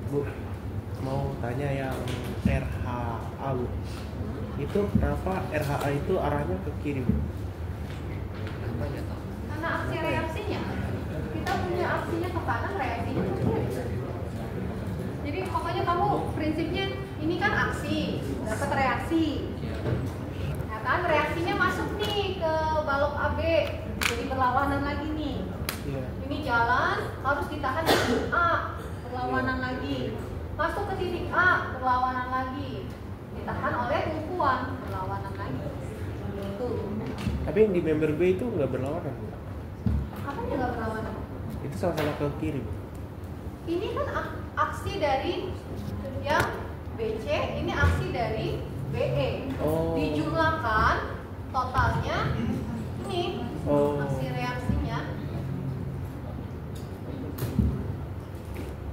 Bu, mau tanya yang RHA Bu. Itu kenapa RHA itu arahnya ke kiri Bu? Karena aksi reaksinya, kita punya aksinya ke kanan, reaksinya ke kiri. Jadi pokoknya kamu prinsipnya ini kan aksi, dapat reaksi. Ya kan, reaksinya masuk nih ke balok AB, jadi berlawanan lagi nih. Iya. Ini jalan harus ditahan di titik A, berlawanan lagi. Masuk ke titik A, berlawanan lagi. Ditahan oleh tumpuan, berlawanan lagi. Gitu. Tapi yang di member B itu nggak berlawanan Bu. Apa yang nggak berlawanan? Itu sama-sama ke kiri Bu. Ini kan aksi dari yang BC, ini aksi dari BE. Oh. Dijumlahkan totalnya ini Oh. aksi reaksinya.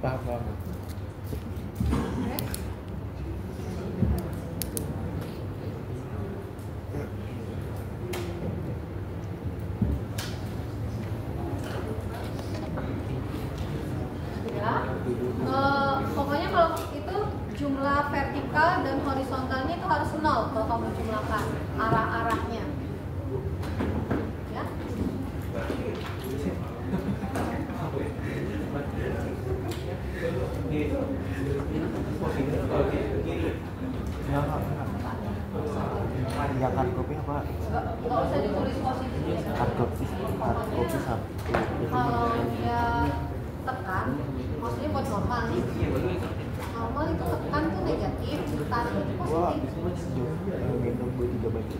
Paham. Oke. Ya. Pokoknya kalau itu jumlah vertikal dan horizontalnya itu harus 0 kalau kamu jumlahkan arah-arahnya. Ya. Yang hard copy apa? Nggak usah ditulis posisinya. Hard copy satu. Kalau dia tekan, maksudnya buat normal nih. Normal itu tekan tuh negatif, tarik itu Wah, positif. di sini sejauh gendong 2-3 baca.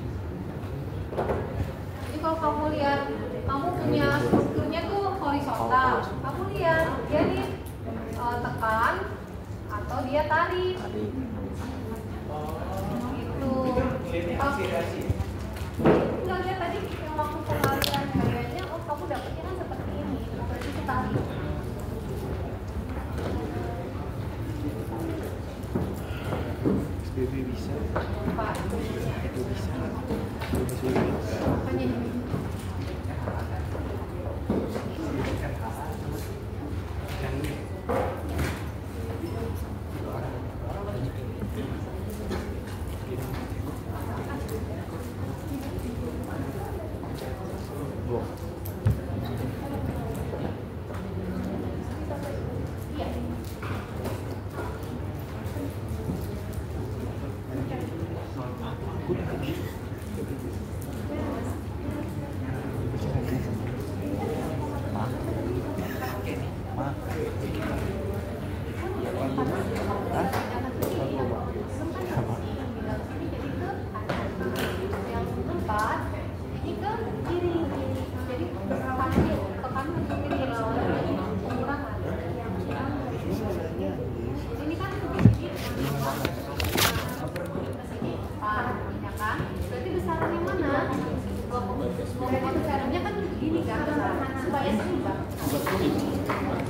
Jadi kalau kamu lihat, kamu punya strukturnya tuh horizontal. Kamu lihat dia nih tekan atau dia tarik. Gitu. Tinggal lihat tadi yang waktu pengaliran gayanya, oh kamu dapetnya kan seperti ini, berarti itu tarik. SBB bisa. Pak, Itu bisa. SBB bisa. makanya ini. Bu, Iya. aku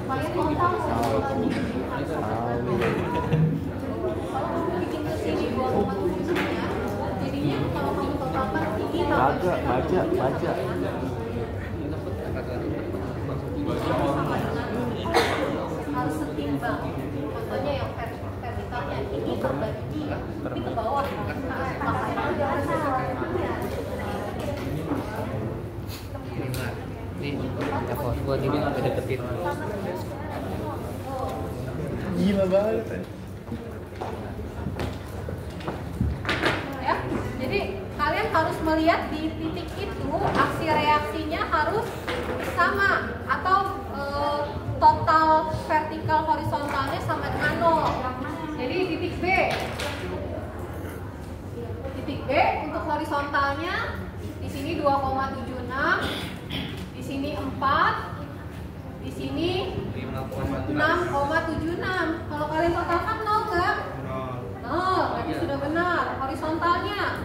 Kalian mau tahu Tahu. kalau kamu bikin ke sini 2,7-nya, jadinya kalau kamu totalkan ini tambah Baca. harus setimbang. Contohnya yang vertikalnya ini tambah ini ke bawah. Makanya jangan salah. Nih, effort gua ini udah deketin. Gila banget. Ya, jadi kalian harus melihat di titik itu aksi reaksinya harus sama atau total vertikal horizontalnya sama dengan 0. Jadi titik B untuk horizontalnya di sini 2,76, di sini 4, di sini 6,76. Kalau kalian totalkan 0 enggak? 0, berarti sudah benar. Horizontalnya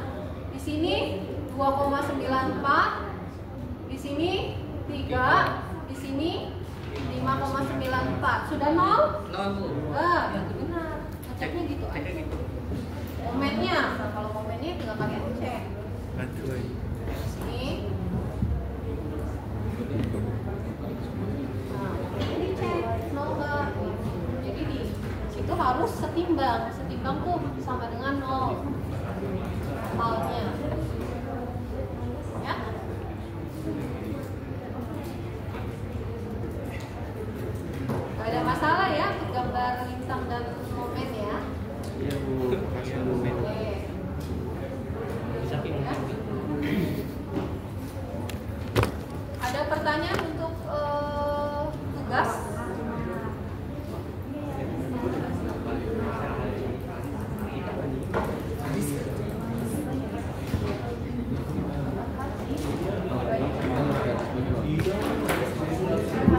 di sini 2,94, di sini 3, di sini 5,94. Sudah 0? Itu benar. Ngeceknya gitu aja. Momennya, kalau momennya tinggal kalian cek. Sini. Nah, ini dicek 0 enggak? Jadi di situ harus setimbang. Setimbang tuh sama dengan 0. Totalnya. Ya. Gak ada masalah ya untuk gambar lintang dan momen ya. Iya Bu, kasih momen. Oke. Ya. Ada pertanyaan untuk tugas?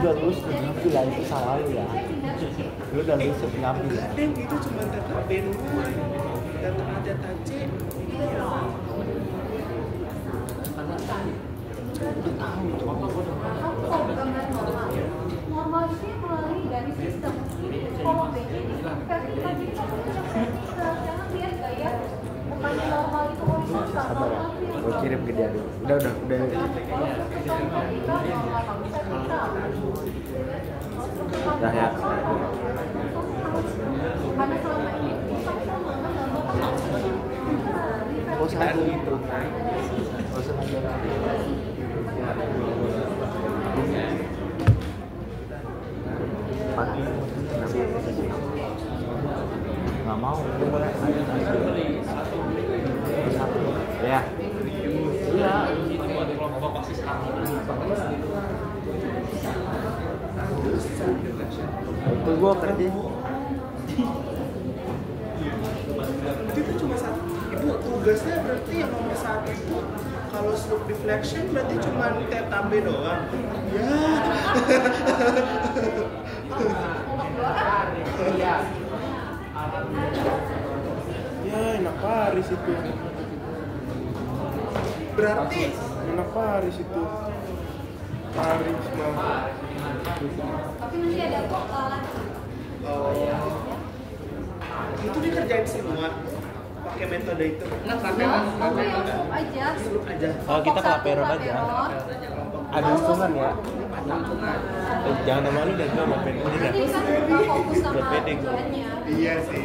Udah lulus ngambil lah, itu salah lu ya. Lu udah lulus ngambil ya. Kadang itu cuma data B doang. Data C. Kalau gambar normal, normal itu melalui dari sistem. Kalau B-nya di vertikal, jadi kamu udah vertikal. Jangan lihat gaya. Bukannya normal itu horizontal, Sabar ya. normal itu yang Gua kirim ke dia dulu. Udah. Udah ya. Karena selama ini Gak usah aja gitu. Gak usah aja. Pagi nggak mau. Ya. Iya. Itu gua kerja. Itu cuma satu. Ibu tugasnya berarti yang nomor 1 itu kalau slope deflection berarti cuma theta B doang. Ya. Ya enak Paris itu. Berarti enak Paris itu. Paris mah. tapi nanti ada vokalan. Itu dikerjain semua pakai metode itu. Kamu yang slope aja. Aja. Oh, kita kelaperon aja. Ada hitungan ya. Jangan nama lu dan nama Jadi kan kita fokus sama Berat pede gua. tujuannya. Iya sih.